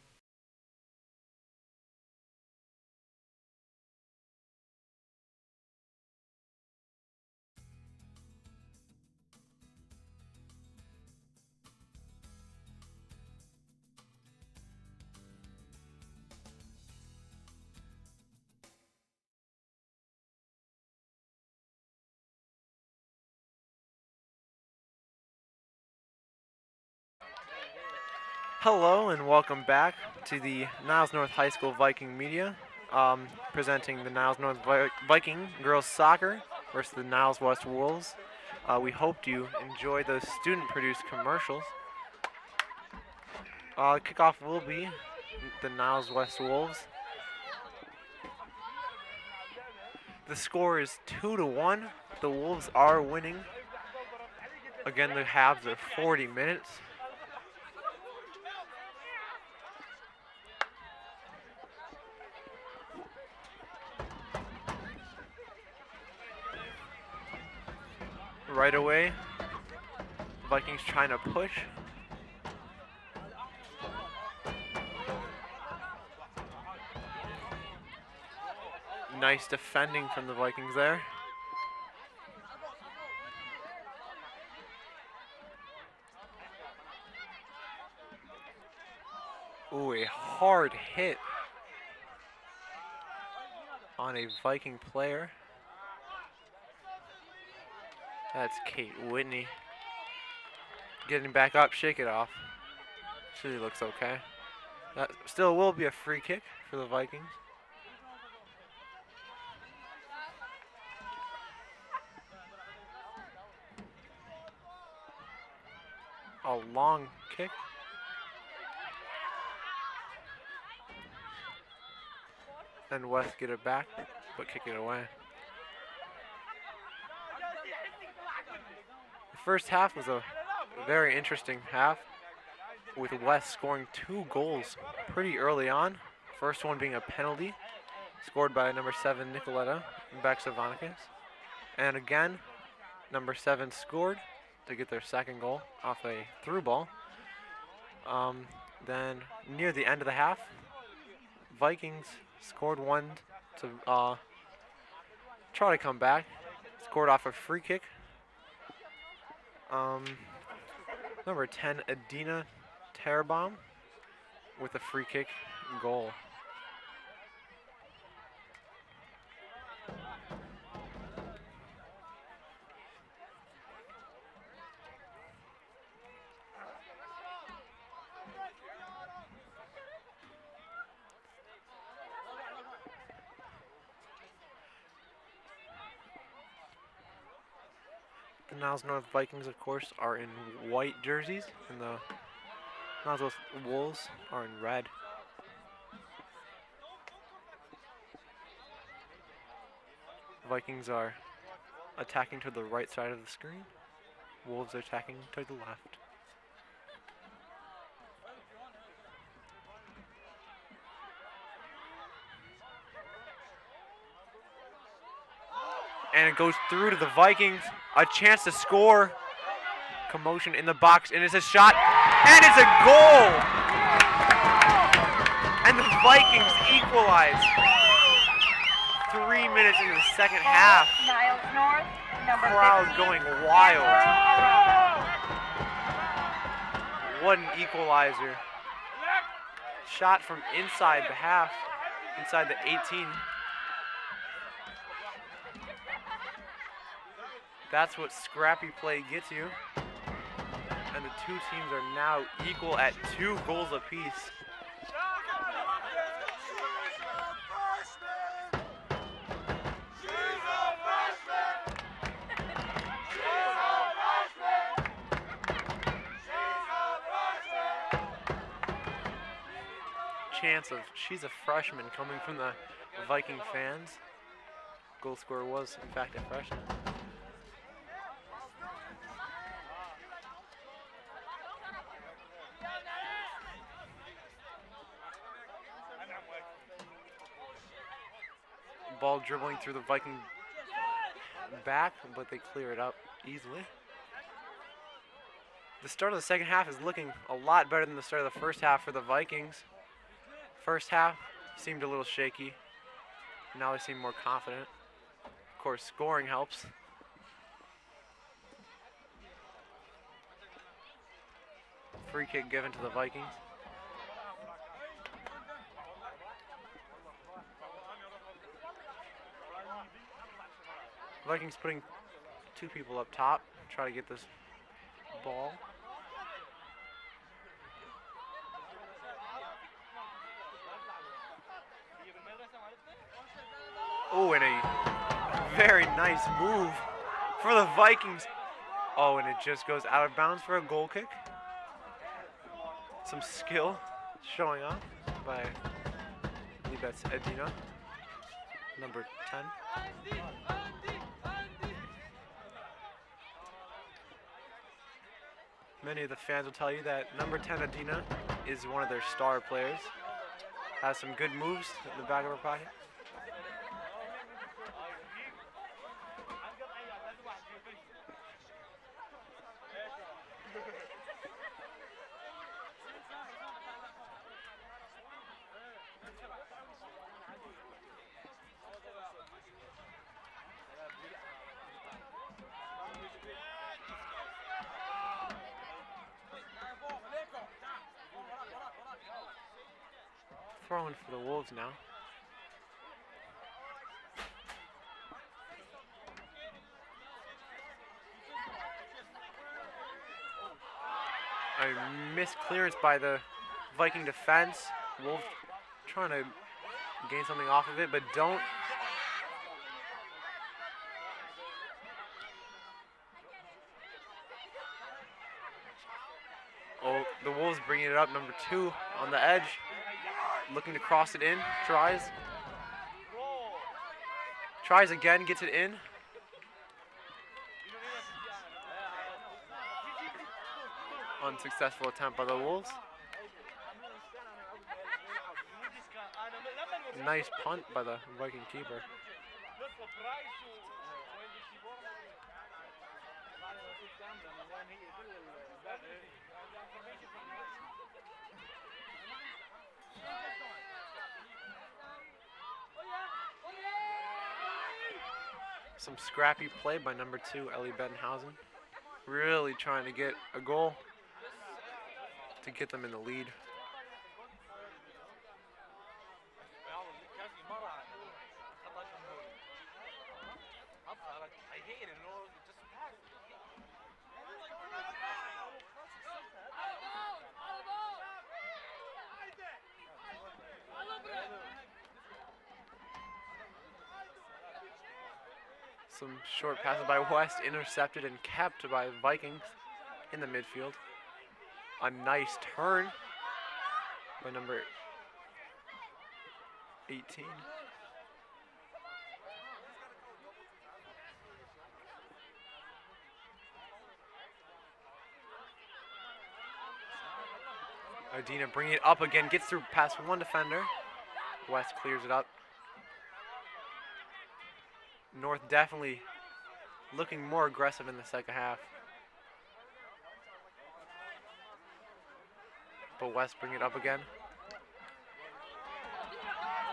Hello and welcome back to the Niles North High School Viking Media, presenting the Niles North Viking girls soccer versus the Niles West Wolves. We hoped you enjoy those student-produced commercials. Kickoff will be the Niles West Wolves. The score is 2-1. The Wolves are winning. Again, the halves are 40 minutes. Right away, Vikings trying to push. Nice defending from the Vikings there. Ooh, a hard hit on a Viking player. That's Kate Whitney. Getting back up, shake it off. She looks okay. That still will be a free kick for the Vikings. A long kick. And West get it back, but kick it away. The first half was a very interesting half, with West scoring 2 goals pretty early on. First one being a penalty, scored by number 7 Nicoletta Baxavanikis. And again, number 7 scored to get their second goal off a through ball. Then near the end of the half, Vikings scored one to try to come back. Scored off a free kick. Number 10, Adina Terabom, with a free kick goal. The Niles North Vikings, of course, are in white jerseys, and the Niles West Wolves are in red. Vikings are attacking to the right side of the screen. Wolves are attacking to the left. it goes through to the Vikings. A chance to score. Commotion in the box, and it's a shot, and it's a goal! And the Vikings equalize. 3 minutes into the second half. Niles North, number Crowd 15, going wild. Andrew. What an equalizer. Shot from inside the half, inside the 18. That's what scrappy play gets you. And the two teams are now equal at 2 goals apiece. Chance of she's a freshman coming from the Viking fans. Goal scorer was, in fact, a freshman. Ball dribbling through the Viking back, but they clear it up easily. The start of the second half is looking a lot better than the start of the first half for the Vikings. First half seemed a little shaky. Now they seem more confident. Of course, scoring helps. Free kick given to the Vikings. Vikings putting 2 people up top, try to get this ball. Oh, and a very nice move for the Vikings. Oh, and it just goes out of bounds for a goal kick. Some skill showing off by, I believe that's Edina, number 10. Many of the fans will tell you that number 10 Adina is one of their star players. Has some good moves in the back of her pocket. Throwing for the Wolves now. A missed clearance by the Viking defense. Wolves trying to gain something off of it, but don't. Oh, the Wolves bringing it up, number 2 on the edge. Looking to cross it in, tries. Tries again, gets it in. Unsuccessful attempt by the Wolves. Nice punt by the Viking keeper. Some scrappy play by number 2, Ellie Bettenhausen. Really trying to get a goal to get them in the lead. Some short passes by West, intercepted and kept by the Vikings in the midfield. A nice turn by number 18. Adina bringing it up again, gets through past one defender. West clears it up. North definitely looking more aggressive in the second half. But West bring it up again.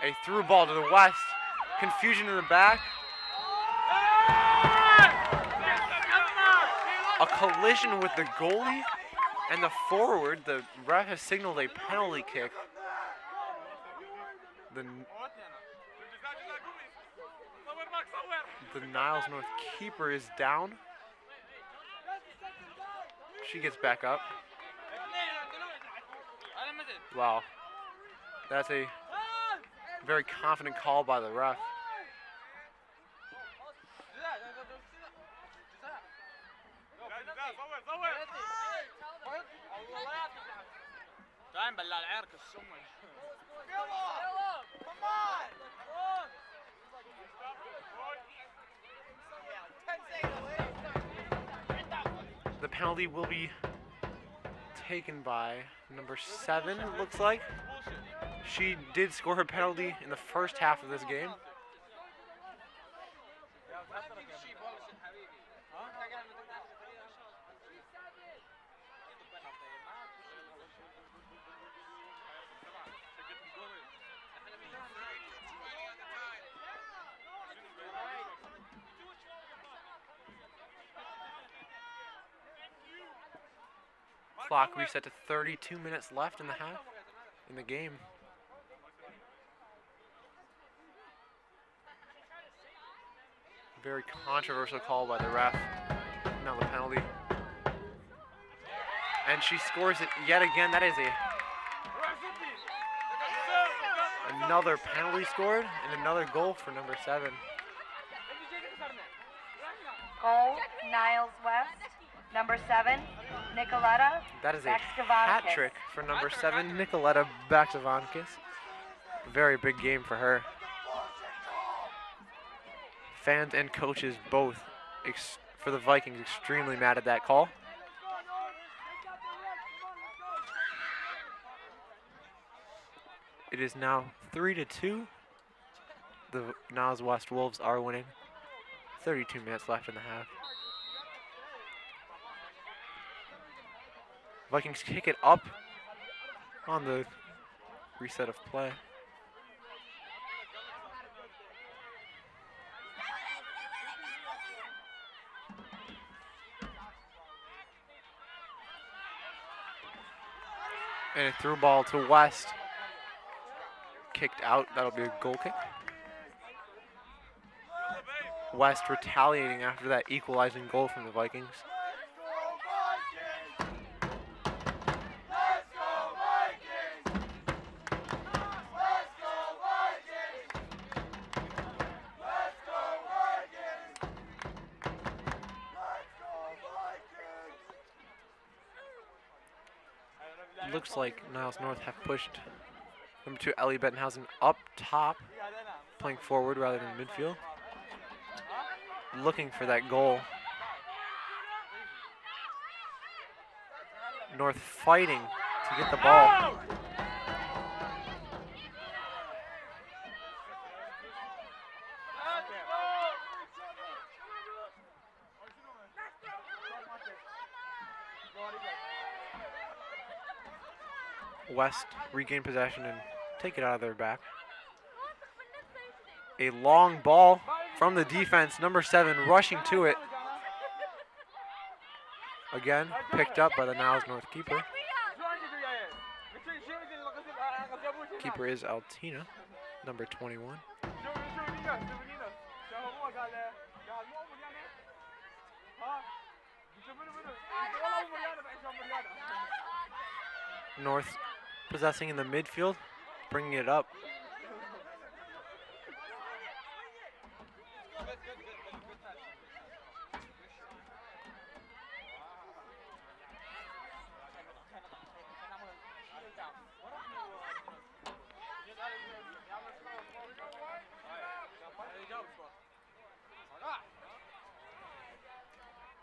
A through ball to the West. Confusion in the back. A collision with the goalie and the forward. The ref has signaled a penalty kick. The Niles North keeper is down. She gets back up. Wow. That's a very confident call by the ref. The penalty will be taken by number 7, it looks like. She did score her penalty in the first half of this game. Clock reset to 32 minutes left in the half, in the game. Very controversial call by the ref. Now the penalty. And she scores it yet again. That is another penalty scored and another goal for number 7. Goal, Niles West. Number 7, Nicoletta. That is a hat trick for number 7, Nicoletta Baksavankis. Very big game for her. Fans and coaches both for the Vikings extremely mad at that call. It is now 3-2. The Niles West Wolves are winning. 32 minutes left in the half. Vikings kick it up on the reset of play. And a through ball to West. Kicked out, that'll be a goal kick. West retaliating after that equalizing goal from the Vikings. Looks like Niles North have pushed number 2 Ellie Bettenhausen up top, playing forward rather than midfield. Looking for that goal. North fighting to get the ball. West regain possession and take it out of their back. A long ball from the defense, number 7 rushing to it. Again, picked up by the Niles North keeper. Keeper is Altina, number 21. North possessing in the midfield, bringing it up.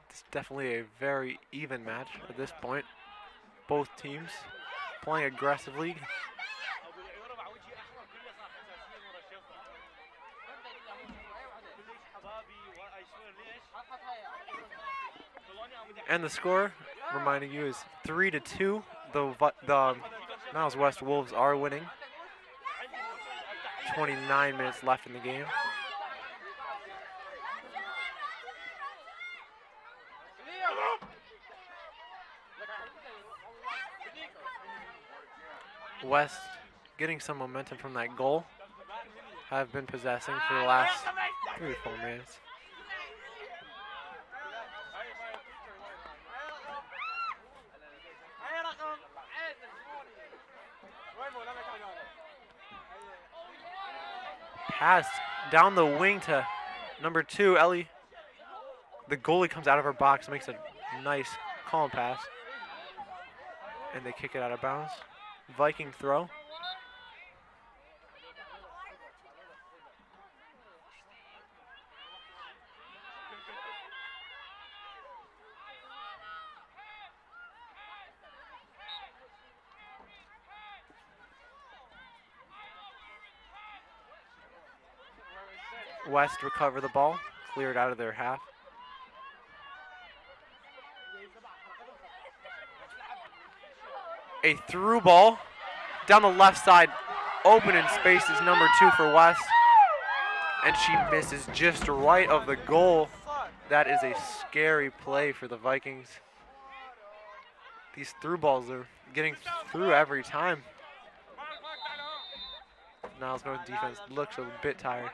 It's definitely a very even match at this point. Both teams playing aggressively. And the score, reminding you, is 3-2. The Niles West Wolves are winning. 29 minutes left in the game. West getting some momentum from that goal. Have been possessing for the last 3 or 4 minutes. Pass down the wing to number 2, Ellie. The goalie comes out of her box, makes a nice calm pass. And they kick it out of bounds. Viking throw. West recover the ball, clear it out of their half. A through ball down the left side, open in space is number 2 for West. And she misses just right of the goal. That is a scary play for the Vikings. These through balls are getting through every time. Niles North defense looks a bit tired.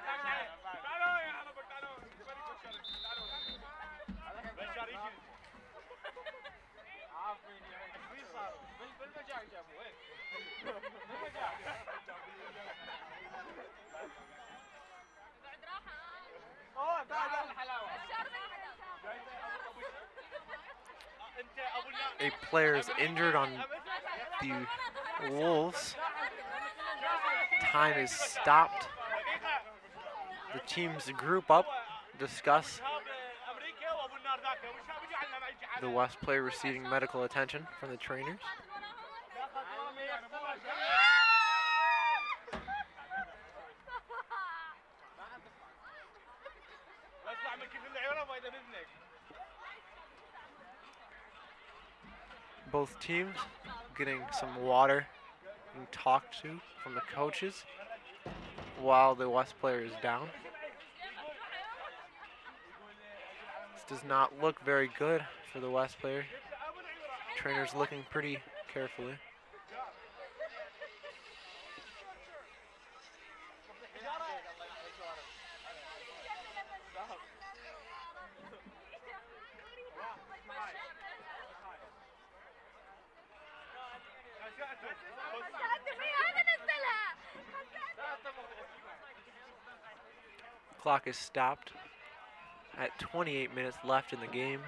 A player is injured on the Wolves. Time is stopped. The teams group up, discuss. The West player receiving medical attention from the trainers. Both teams getting some water being talked to from the coaches while the West player is down. This does not look very good for the West player. Trainer's looking pretty carefully. Clock is stopped at 28 minutes left in the game.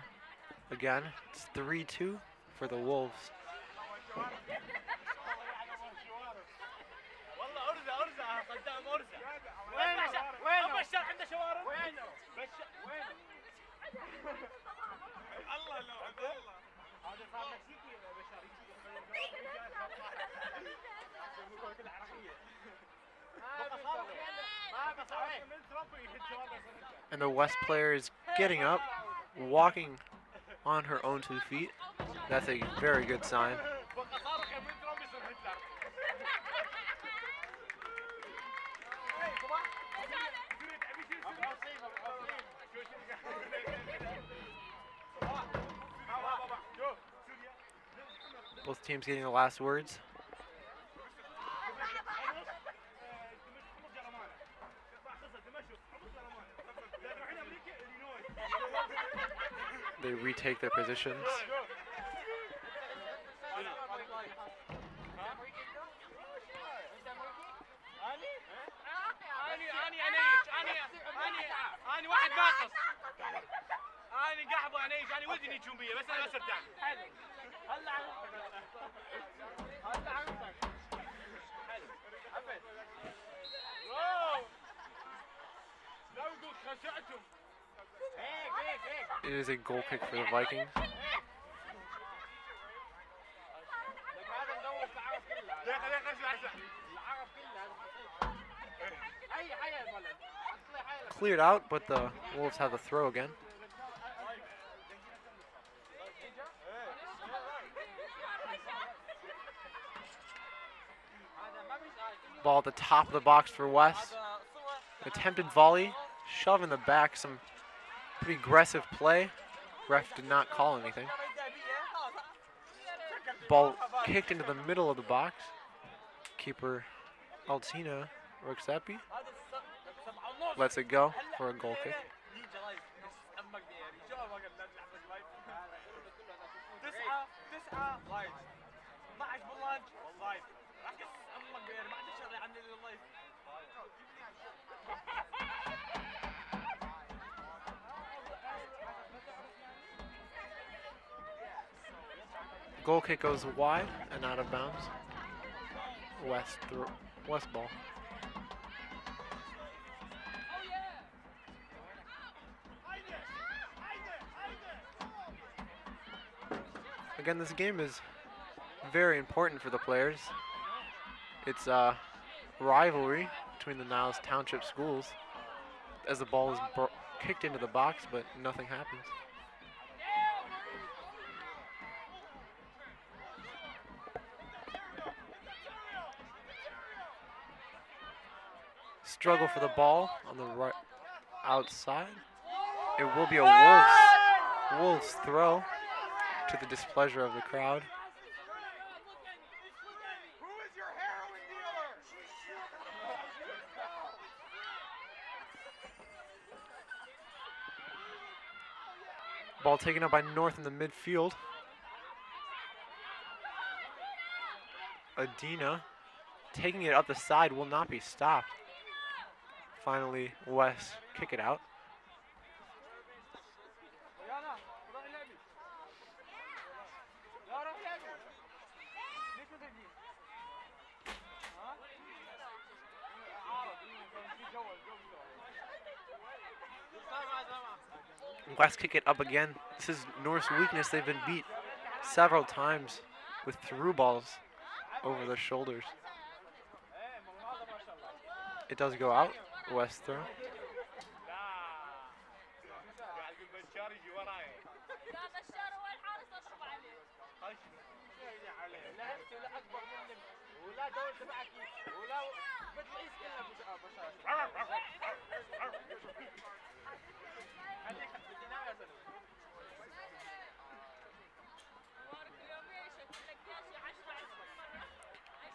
Again, it's 3-2 for the Wolves. And the West player is getting up, walking on her own 2 feet. That's a very good sign. Both teams getting the last words. They retake their positions. It is a goal kick for the Vikings. Cleared out, but the Wolves have the throw again. Ball at the top of the box for West. Attempted volley, shove in the back, some pretty aggressive play. Ref did not call anything. Ball kicked into the middle of the box. Keeper Altina Roxapi lets it go for a goal kick. Goal kick goes wide and out of bounds. West ball. Again, this game is very important for the players. It's a rivalry between the Niles Township schools as the ball is kicked into the box, but nothing happens. Struggle for the ball on the right outside. It will be a Wolves throw to the displeasure of the crowd. Ball taken up by North in the midfield. Adina taking it up the side will not be stopped. Finally, West kick it out. West kick it up again. This is North's weakness. They've been beat several times with through balls over their shoulders. It does go out. West throw.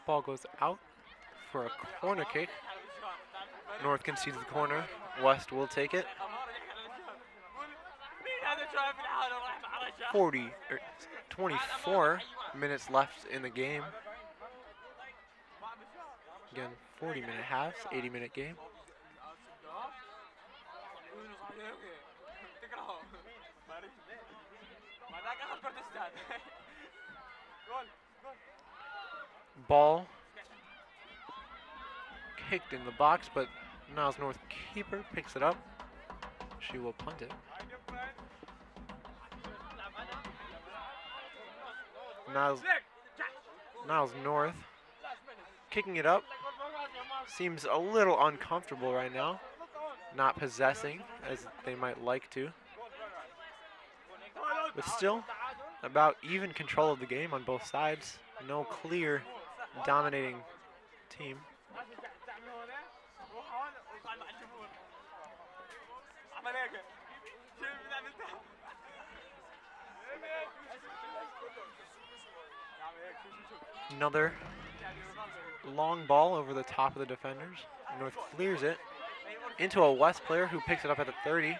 Ball goes out for a corner kick. North concedes the corner. West will take it. 24 minutes left in the game. Again, 40-minute halves, 80-minute game. Ball kicked in the box, but Niles North keeper picks it up. She will punt it. Niles North kicking it up. Seems a little uncomfortable right now. Not possessing as they might like to. But still, about even control of the game on both sides. No clear dominating team. Another long ball over the top of the defenders. North clears it into a West player who picks it up at the 30.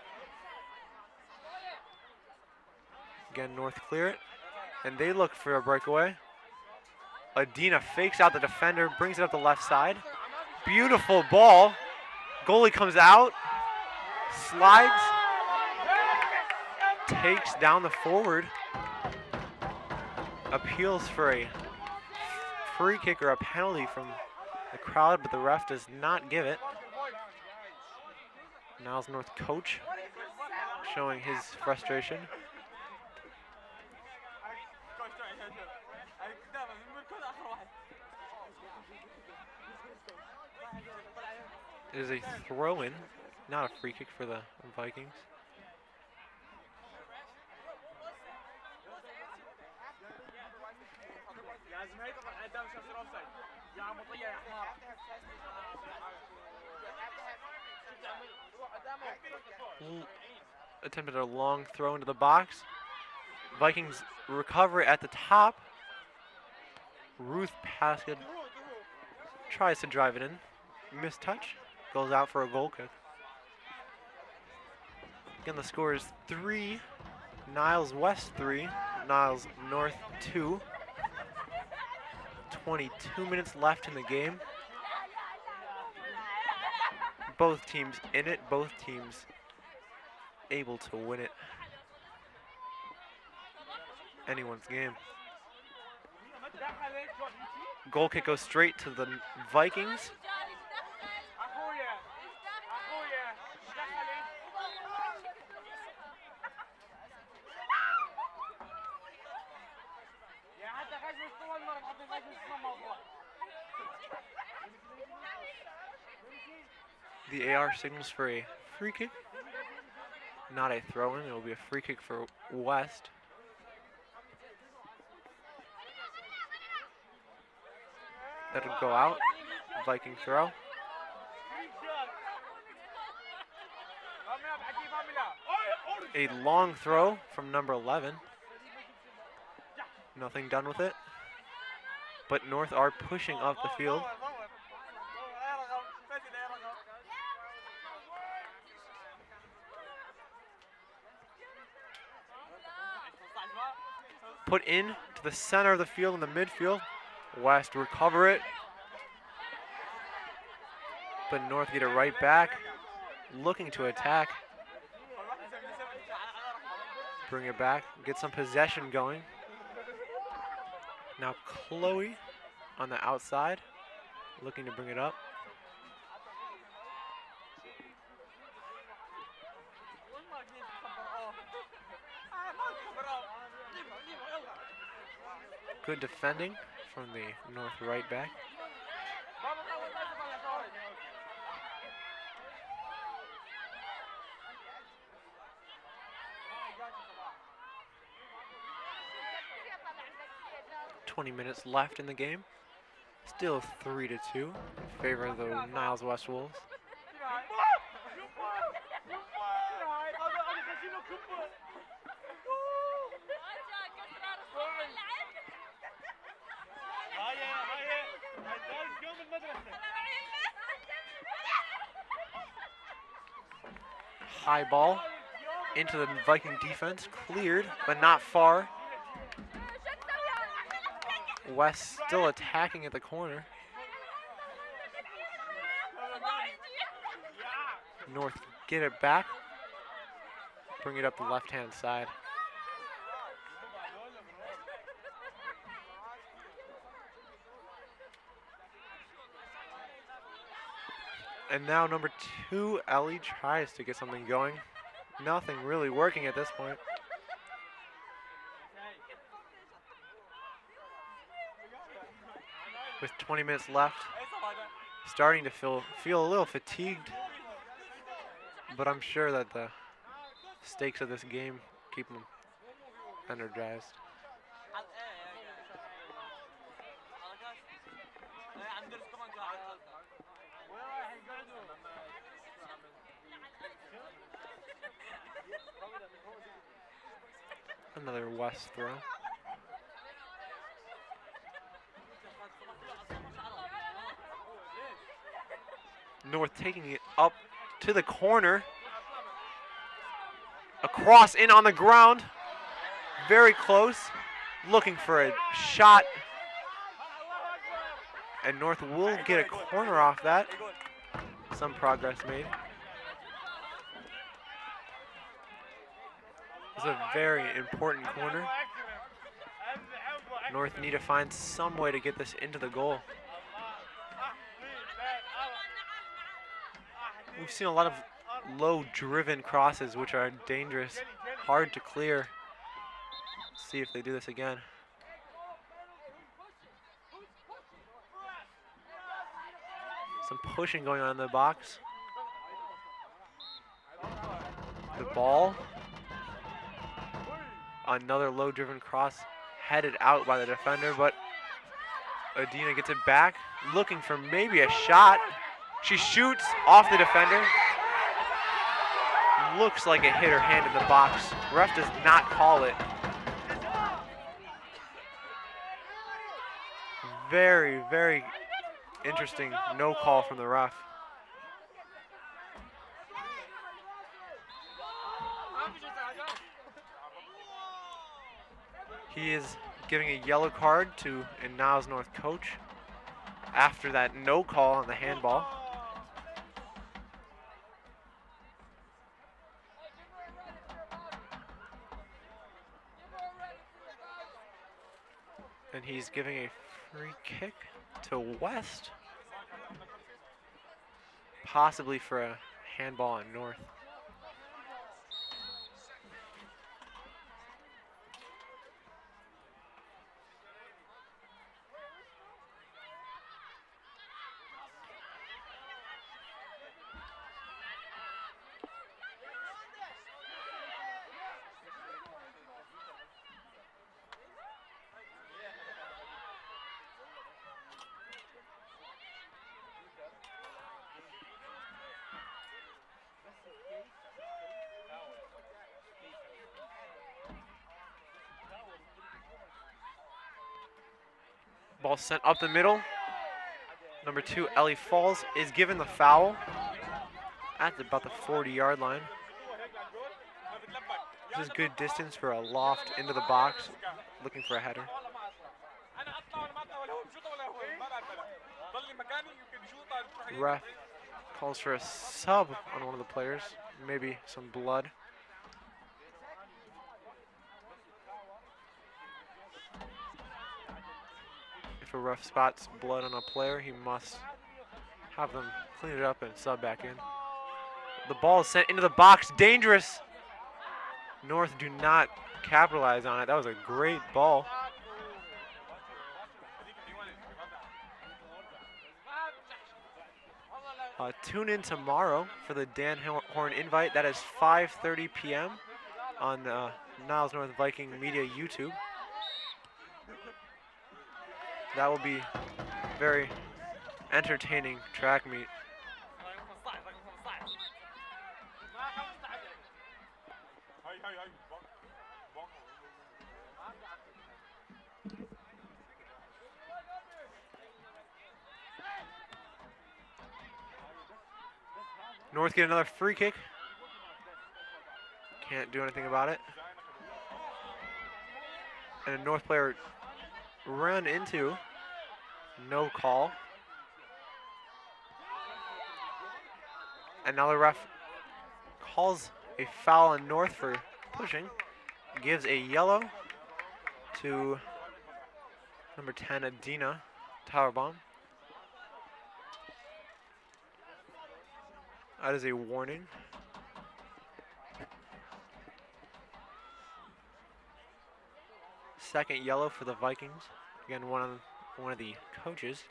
Again, North clear it, and they look for a breakaway. Adina fakes out the defender, brings it up the left side. Beautiful ball. Goalie comes out, slides, takes down the forward, appeals for a free kick or a penalty from the crowd, but the ref does not give it. Niles North coach showing his frustration. It is a throw-in, not a free kick for the Vikings. Attempted a long throw into the box. Vikings recover it at the top. Ruth Paskett tries to drive it in. Missed touch. Goes out for a goal kick. Again, the score is 3. Niles West 3. Niles North 2. 22 minutes left in the game. Both teams in it. Both teams able to win it. Anyone's game. Goal kick goes straight to the Vikings. The AR signals for a free kick. Not a throw-in, it will be a free kick for West. That'll go out. Viking throw. A long throw from number 11. Nothing done with it. But North are pushing up the field. Put in to the center of the field in the midfield. West recover it. But North get it right back. Looking to attack. Bring it back. Get some possession going. Now Chloe on the outside. Looking to bring it up. Good defending from the North right back. .20 minutes left in the game. Still 3-2 in favor of the Niles West Wolves. High ball into the Viking defense, cleared, but not far. West still attacking at the corner. North get it back, bring it up the left-hand side. And now number 2, Ellie tries to get something going. Nothing really working at this point. With 20 minutes left, starting to feel a little fatigued, but I'm sure that the stakes of this game keep them energized. Another West throw. North taking it up to the corner. A cross in on the ground. Very close. Looking for a shot. And North will get a corner off that. Some progress made. It's a very important corner. North need to find some way to get this into the goal. We've seen a lot of low-driven crosses, which are dangerous, hard to clear. Let's see if they do this again. Some pushing going on in the box. The ball. Another low-driven cross headed out by the defender, but Adina gets it back, looking for maybe a shot. She shoots off the defender. Looks like it hit her hand in the box. Ref does not call it. Very, very interesting no call from the ref. He is giving a yellow card to a Niles North coach after that no call on the handball. And he's giving a free kick to West, possibly for a handball on North. Ball sent up the middle. Number 2, Ellie Falls, is given the foul at about the 40-yard line. This is good distance for a loft into the box, looking for a header. Ref calls for a sub on one of the players, maybe some blood. If a ref spots blood on a player, he must have them clean it up and sub back in. The ball is sent into the box, dangerous. North do not capitalize on it. That was a great ball. Tune in tomorrow for the Dan Horn invite. That is 5:30 p.m. on Niles North Viking Media YouTube. That will be very entertaining track meet. North get another free kick. Can't do anything about it. And a North player run into, no call. And now the ref calls a foul on North for pushing. Gives a yellow to number 10, Adina Towerbomb. That is a warning. Second yellow for the Vikings. Again, one of the coaches.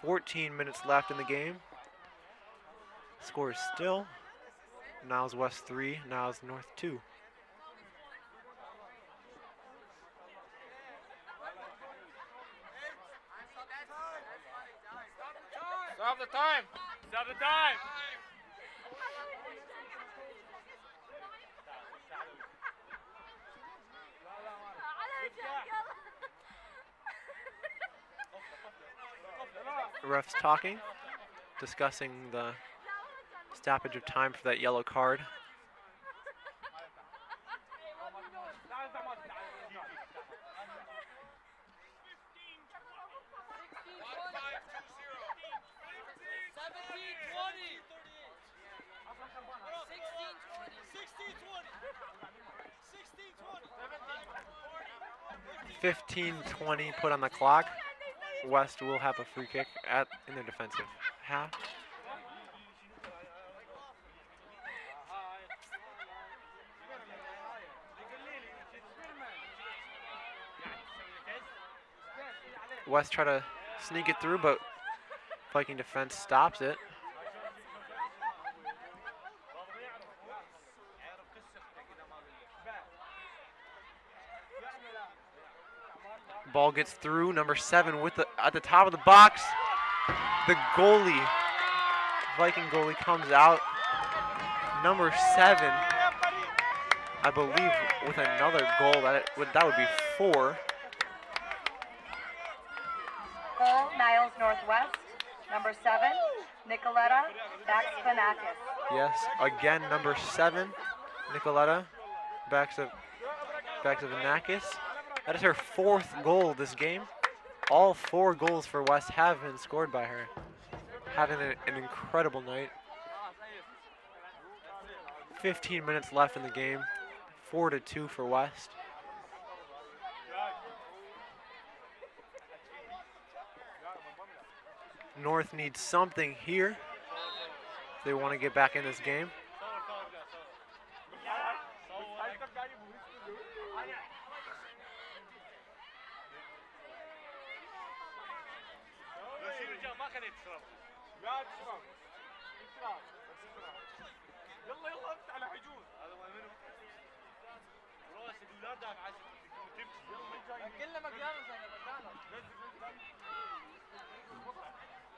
14 minutes left in the game. Score is still Niles West 3, Niles North 2. Stop the time! Stop the time! The refs talking, discussing the stoppage of time for that yellow card. $15:20 put on the clock. West will have a free kick in their defensive half. West try to sneak it through, but Viking defense stops it. Ball gets through. Number 7 with at the top of the box. The goalie, Viking goalie, comes out. Number 7, I believe, with another goal. That would be 4. Goal, Niles Northwest. Number 7, Nicoletta Baxpanakis. Yes, again, number 7, Nicoletta Baxpanakis. That is her 4th goal this game. All 4 goals for West have been scored by her. Having an incredible night. 15 minutes left in the game. 4-2 for West. North needs something here if they want to get back in this game.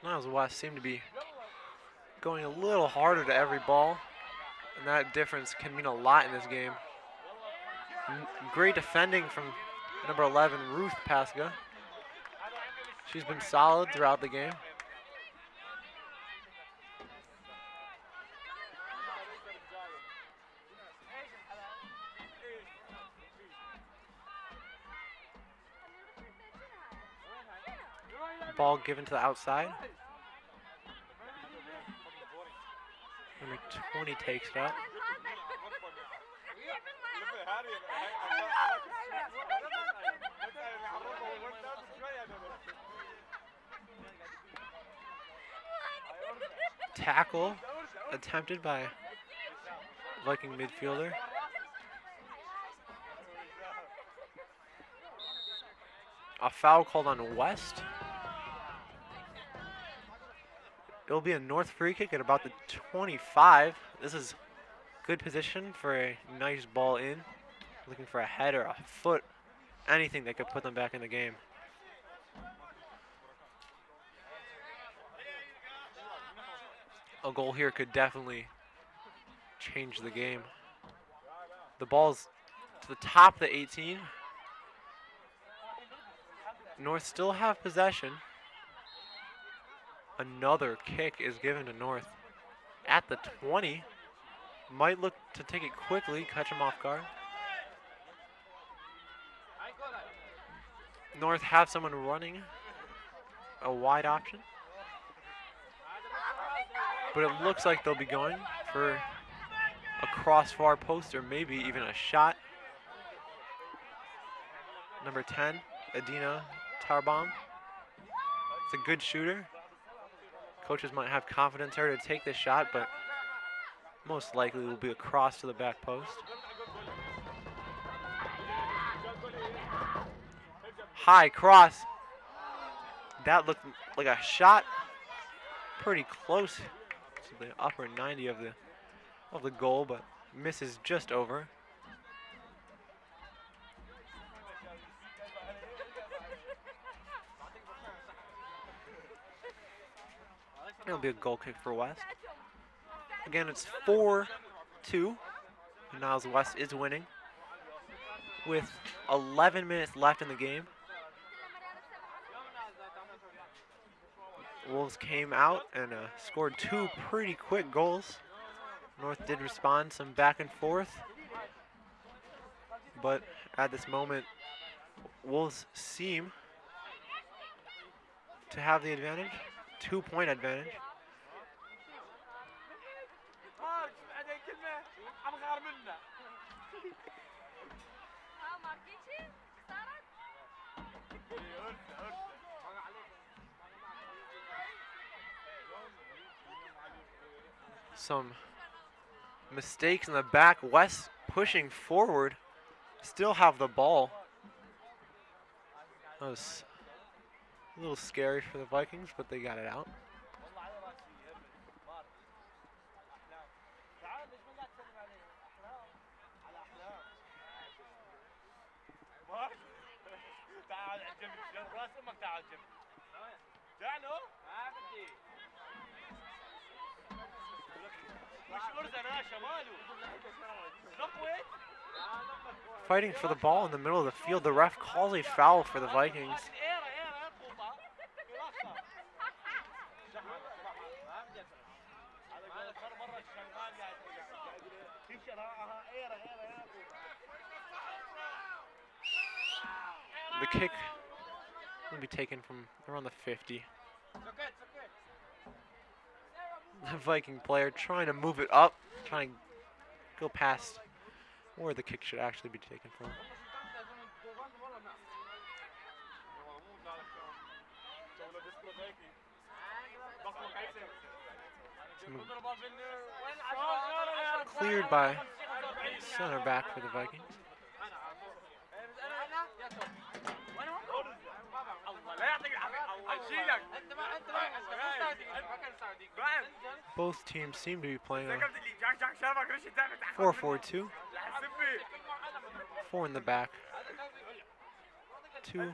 Niles West seem to be going a little harder to every ball, and that difference can mean a lot in this game. Great defending from number 11, Ruth Pasca. She's been solid throughout the game. Ball given to the outside. Number 20 takes it up. Tackle attempted by Viking midfielder. A foul called on West. It'll be a North free kick at about the 25. This is good position for a nice ball in. Looking for a head or a foot, anything that could put them back in the game. A goal here could definitely change the game. The ball's to the top of the 18. North still have possession. Another kick is given to North at the 20. Might look to take it quickly, catch him off guard. North have someone running a wide option. But it looks like they'll be going for a crossbar post or maybe even a shot. Number 10, Adina Tarbaum. It's a good shooter. Coaches might have confidence in her to take this shot, but most likely will be a cross to the back post. High cross. That looked like a shot. Pretty close to the upper 90 of the goal, but misses just over. It'll be a goal kick for West. Again, it's 4-2. Niles West is winning with 11 minutes left in the game. Wolves came out and scored 2 pretty quick goals. North did respond, some back and forth. But at this moment, Wolves seem to have the advantage. 2-point advantage. Some mistakes in the back. West pushing forward. Still have the ball. That was a little scary for the Vikings, but they got it out. Fighting for the ball in the middle of the field. The ref calls a foul for the Vikings. The kick will be taken from around the 50. The Viking player trying to move it up, trying to go past where the kick should actually be taken from. Cleared by center back for the Vikings. Both teams seem to be playing a 4-4-2. 4 in the back. The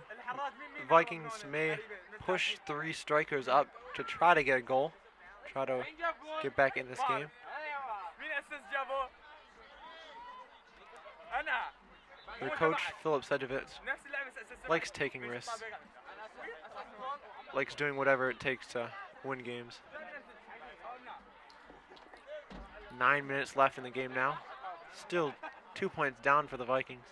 Vikings may push 3 strikers up to try to get a goal, try to get back in this game. Their coach, Philip Sedjovic, likes taking risks, likes doing whatever it takes to win games. 9 minutes left in the game now. Still 2 points down for the Vikings.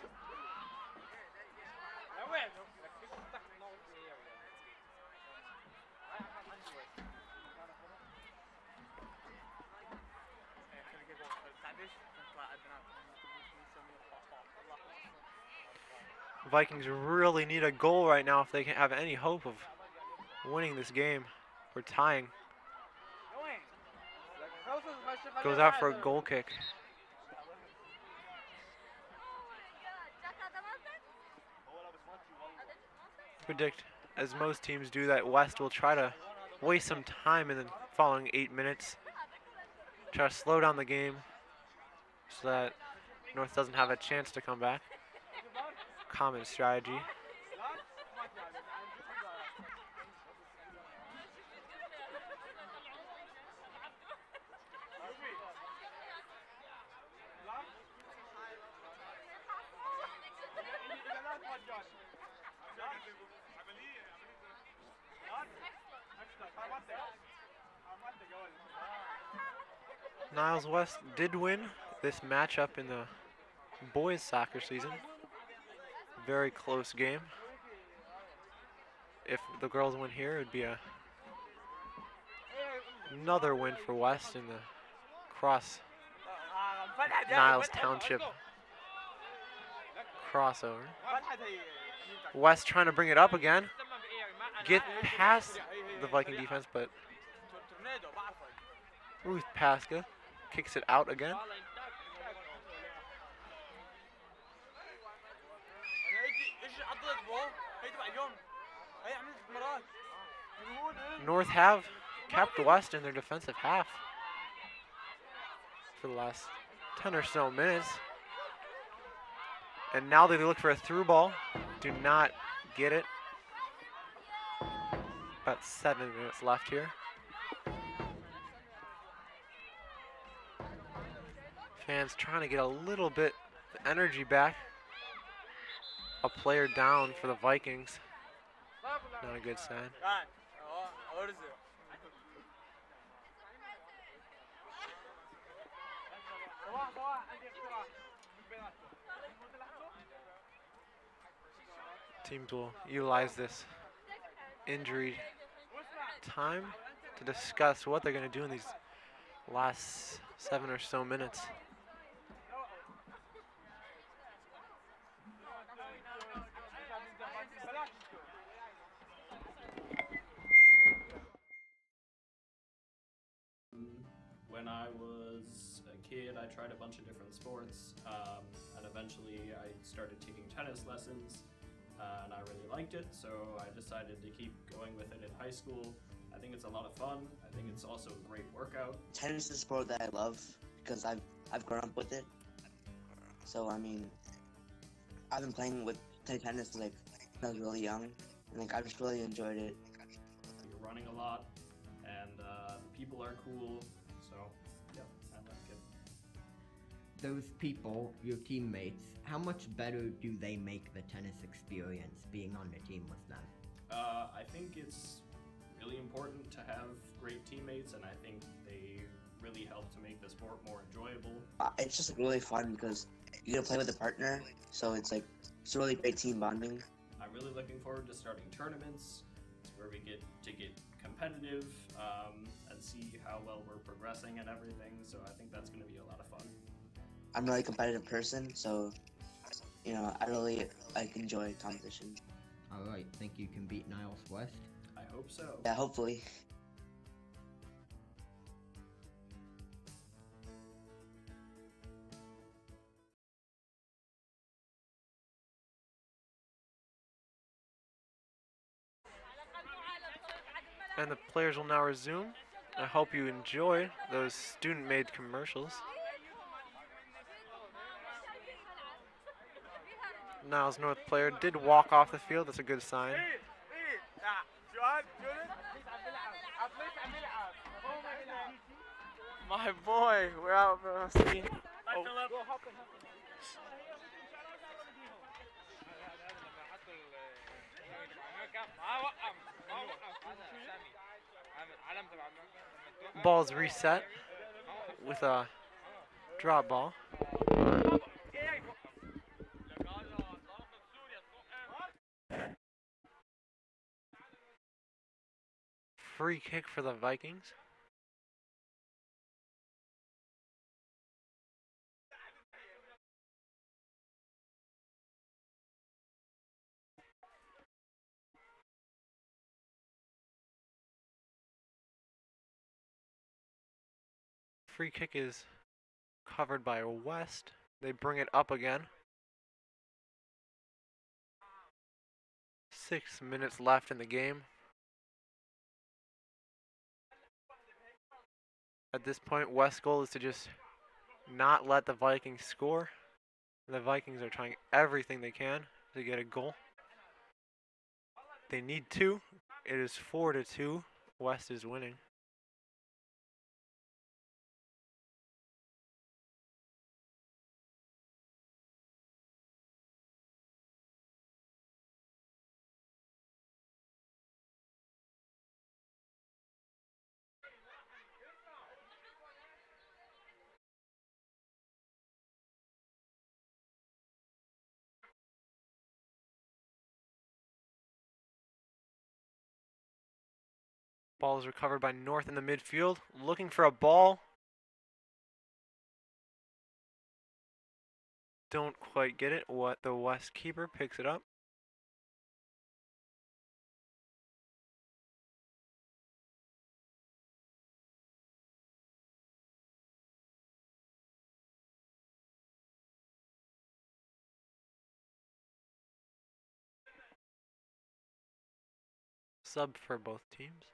Vikings really need a goal right now if they can have any hope of winning this game or tying. Goes out for a goal kick. Predict, as most teams do, that West will try to waste some time in the following 8 minutes. Try to slow down the game so that North doesn't have a chance to come back. Common strategy. Niles West did win this matchup in the boys soccer season. Very close game. If the girls win here, it would be another win for West in the cross Niles Township crossover. West trying to bring it up again. Get past the Viking defense, but Ruth Pasca kicks it out again. North have kept West in their defensive half for the last 10 or so minutes. And now they look for a through ball. Do not get it. About 7 minutes left here. Fans trying to get a little bit of energy back. A player down for the Vikings. Not a good sign. Teams will utilize this injury time to discuss what they're going to do in these last 7 or so minutes. When I was a kid, I tried a bunch of different sports, and eventually I started taking tennis lessons, and I really liked it, so I decided to keep going with it in high school. I think it's a lot of fun. I think it's also a great workout. Tennis is a sport that I love because I've grown up with it. So I mean, I've been playing with tennis like I was really young, and like I just really enjoyed it. You're running a lot, and the people are cool, so yeah, I like it. Those people, your teammates, how much better do they make the tennis experience being on the team with them? I think it's really important to have great teammates, and I think they really help to make the sport more enjoyable. It's just like, really fun because you get to play with a partner, so it's like it's a really great team bonding. I'm really looking forward to starting tournaments where we get to get competitive and see how well we're progressing and everything, so I think that's going to be a lot of fun. I'm a really competitive person, so you know I really like enjoy competition. Alright, think you can beat Niles West? I hope so. Yeah, hopefully. And the players will now resume. I hope you enjoy those student-made commercials. Niles North player did walk off the field. That's a good sign. My boy, we're out for see. Oh. Ball's reset with a drop ball. Free kick for the Vikings. Free kick is covered by West. They bring it up again. 6 minutes left in the game. At this point, West's goal is to just not let the Vikings score. The Vikings are trying everything they can to get a goal. They need 2. It is 4-2. West is winning. Ball is recovered by North in the midfield, looking for a ball. Don't quite get it. What the West keeper picks it up. Sub for both teams.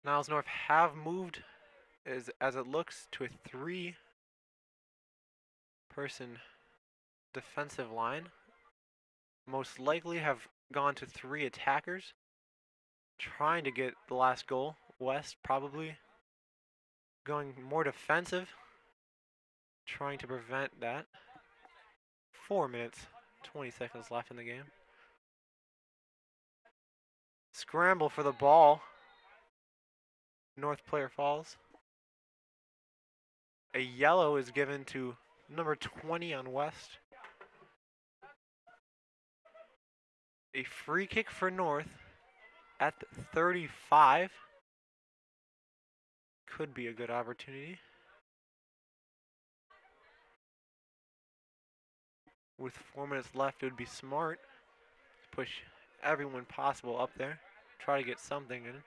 Niles North have moved, as it looks, to a 3-person defensive line. Most likely have gone to 3 attackers, trying to get the last goal. West probably going more defensive, trying to prevent that. 4 minutes, 20 seconds left in the game. Scramble for the ball. North player falls. A yellow is given to number 20 on West. A free kick for North at 35. Could be a good opportunity. With 4 minutes left, it would be smart to push everyone possible up there. Try to get something in.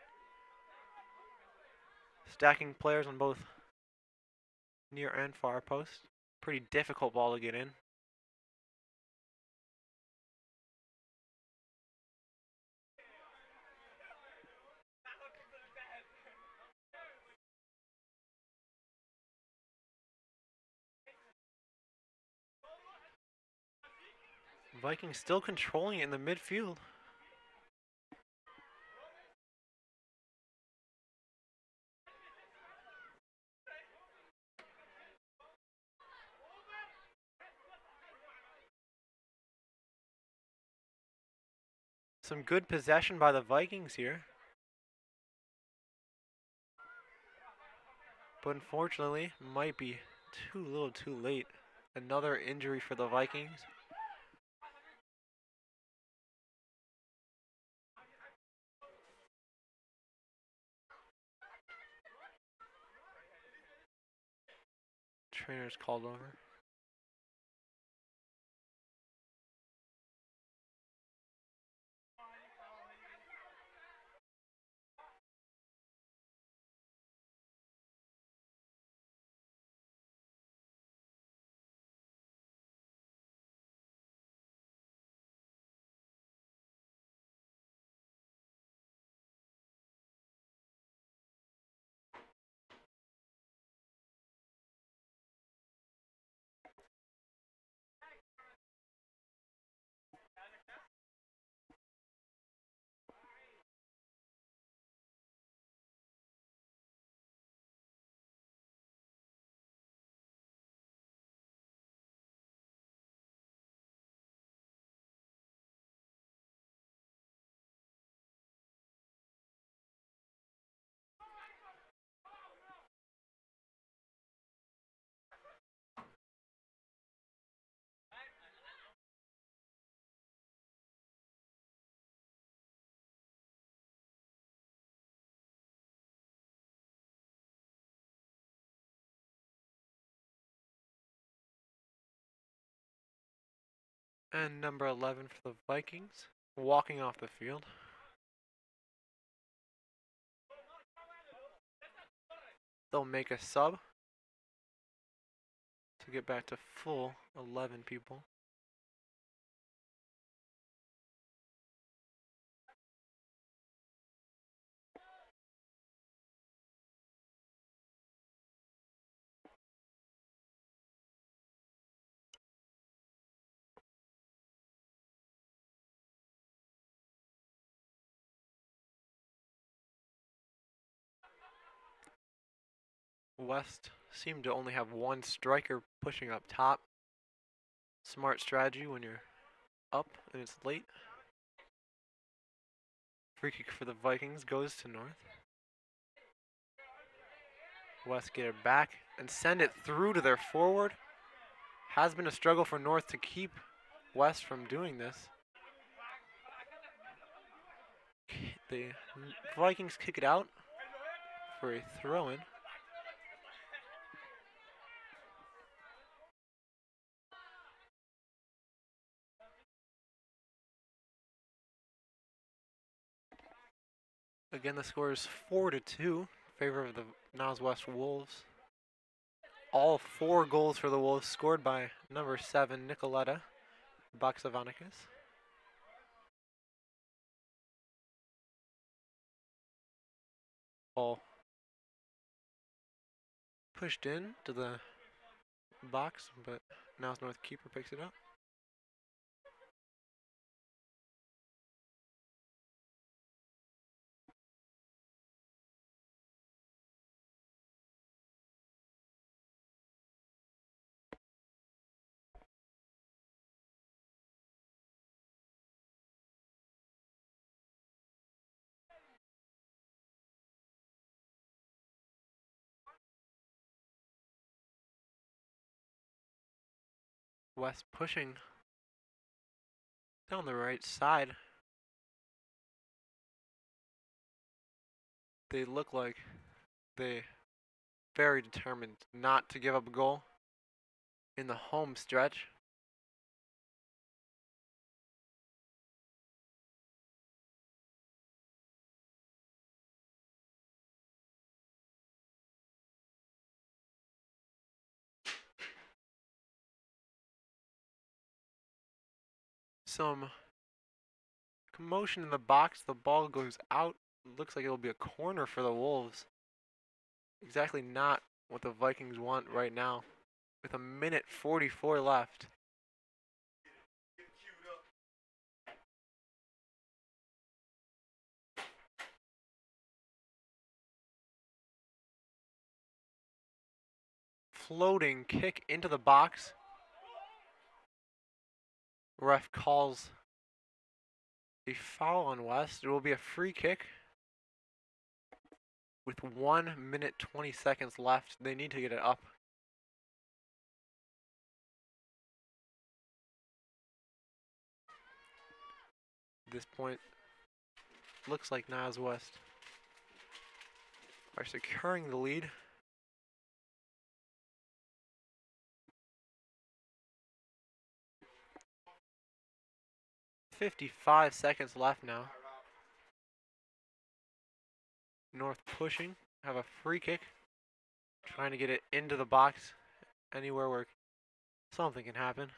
Stacking players on both near and far post. Pretty difficult ball to get in. Vikings still controlling it in the midfield. Some good possession by the Vikings here. But unfortunately, might be too little too late. Another injury for the Vikings. Trainer's called over. And number 11 for the Vikings, walking off the field. They'll make a sub to get back to full 11 people. West seem to only have one striker pushing up top. Smart strategy when you're up and it's late. Free kick for the Vikings goes to North. West get it back and send it through to their forward. Has been a struggle for North to keep West from doing this. The Vikings kick it out for a throw-in. Again, the score is 4-2 in favor of the Niles West Wolves. All 4 goals for the Wolves scored by number 7, Nicoletta Baksavanikis. Ball pushed in to the box, but Niles North keeper picks it up. West pushing down the right side. They look like they very determined not to give up a goal in the home stretch. Some commotion in the box. The ball goes out. Looks like it'll be a corner for the Wolves. Exactly not what the Vikings want right now. With a minute 44 left. floating kick into the box. Ref calls a foul on West. It will be a free kick with 1 minute 20 seconds left. They need to get it up. At this point, looks like Niles West are securing the lead. .55 seconds left now. North pushing, have a free kick, trying to get it into the box anywhere where something can happen.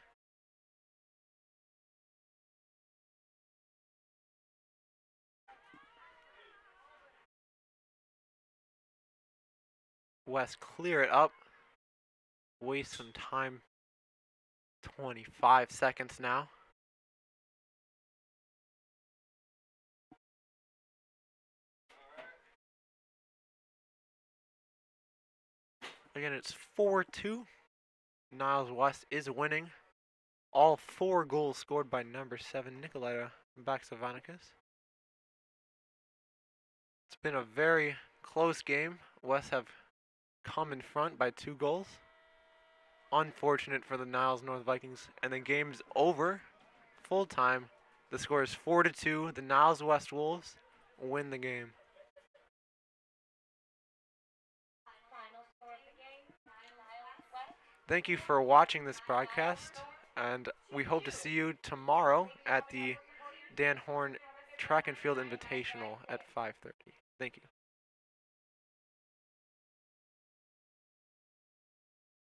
West clear it up, waste some time. 25 seconds now. Again, it's 4-2. Niles West is winning. All 4 goals scored by number 7, Nicoletta Baxavanicus. It's been a very close game. West have come in front by 2 goals. Unfortunate for the Niles North Vikings. And the game's over. Full time. The score is 4-2. The Niles West Wolves win the game. Thank you for watching this broadcast, and we hope to see you tomorrow at the Dan Horn Track and Field Invitational at 5:30. Thank you.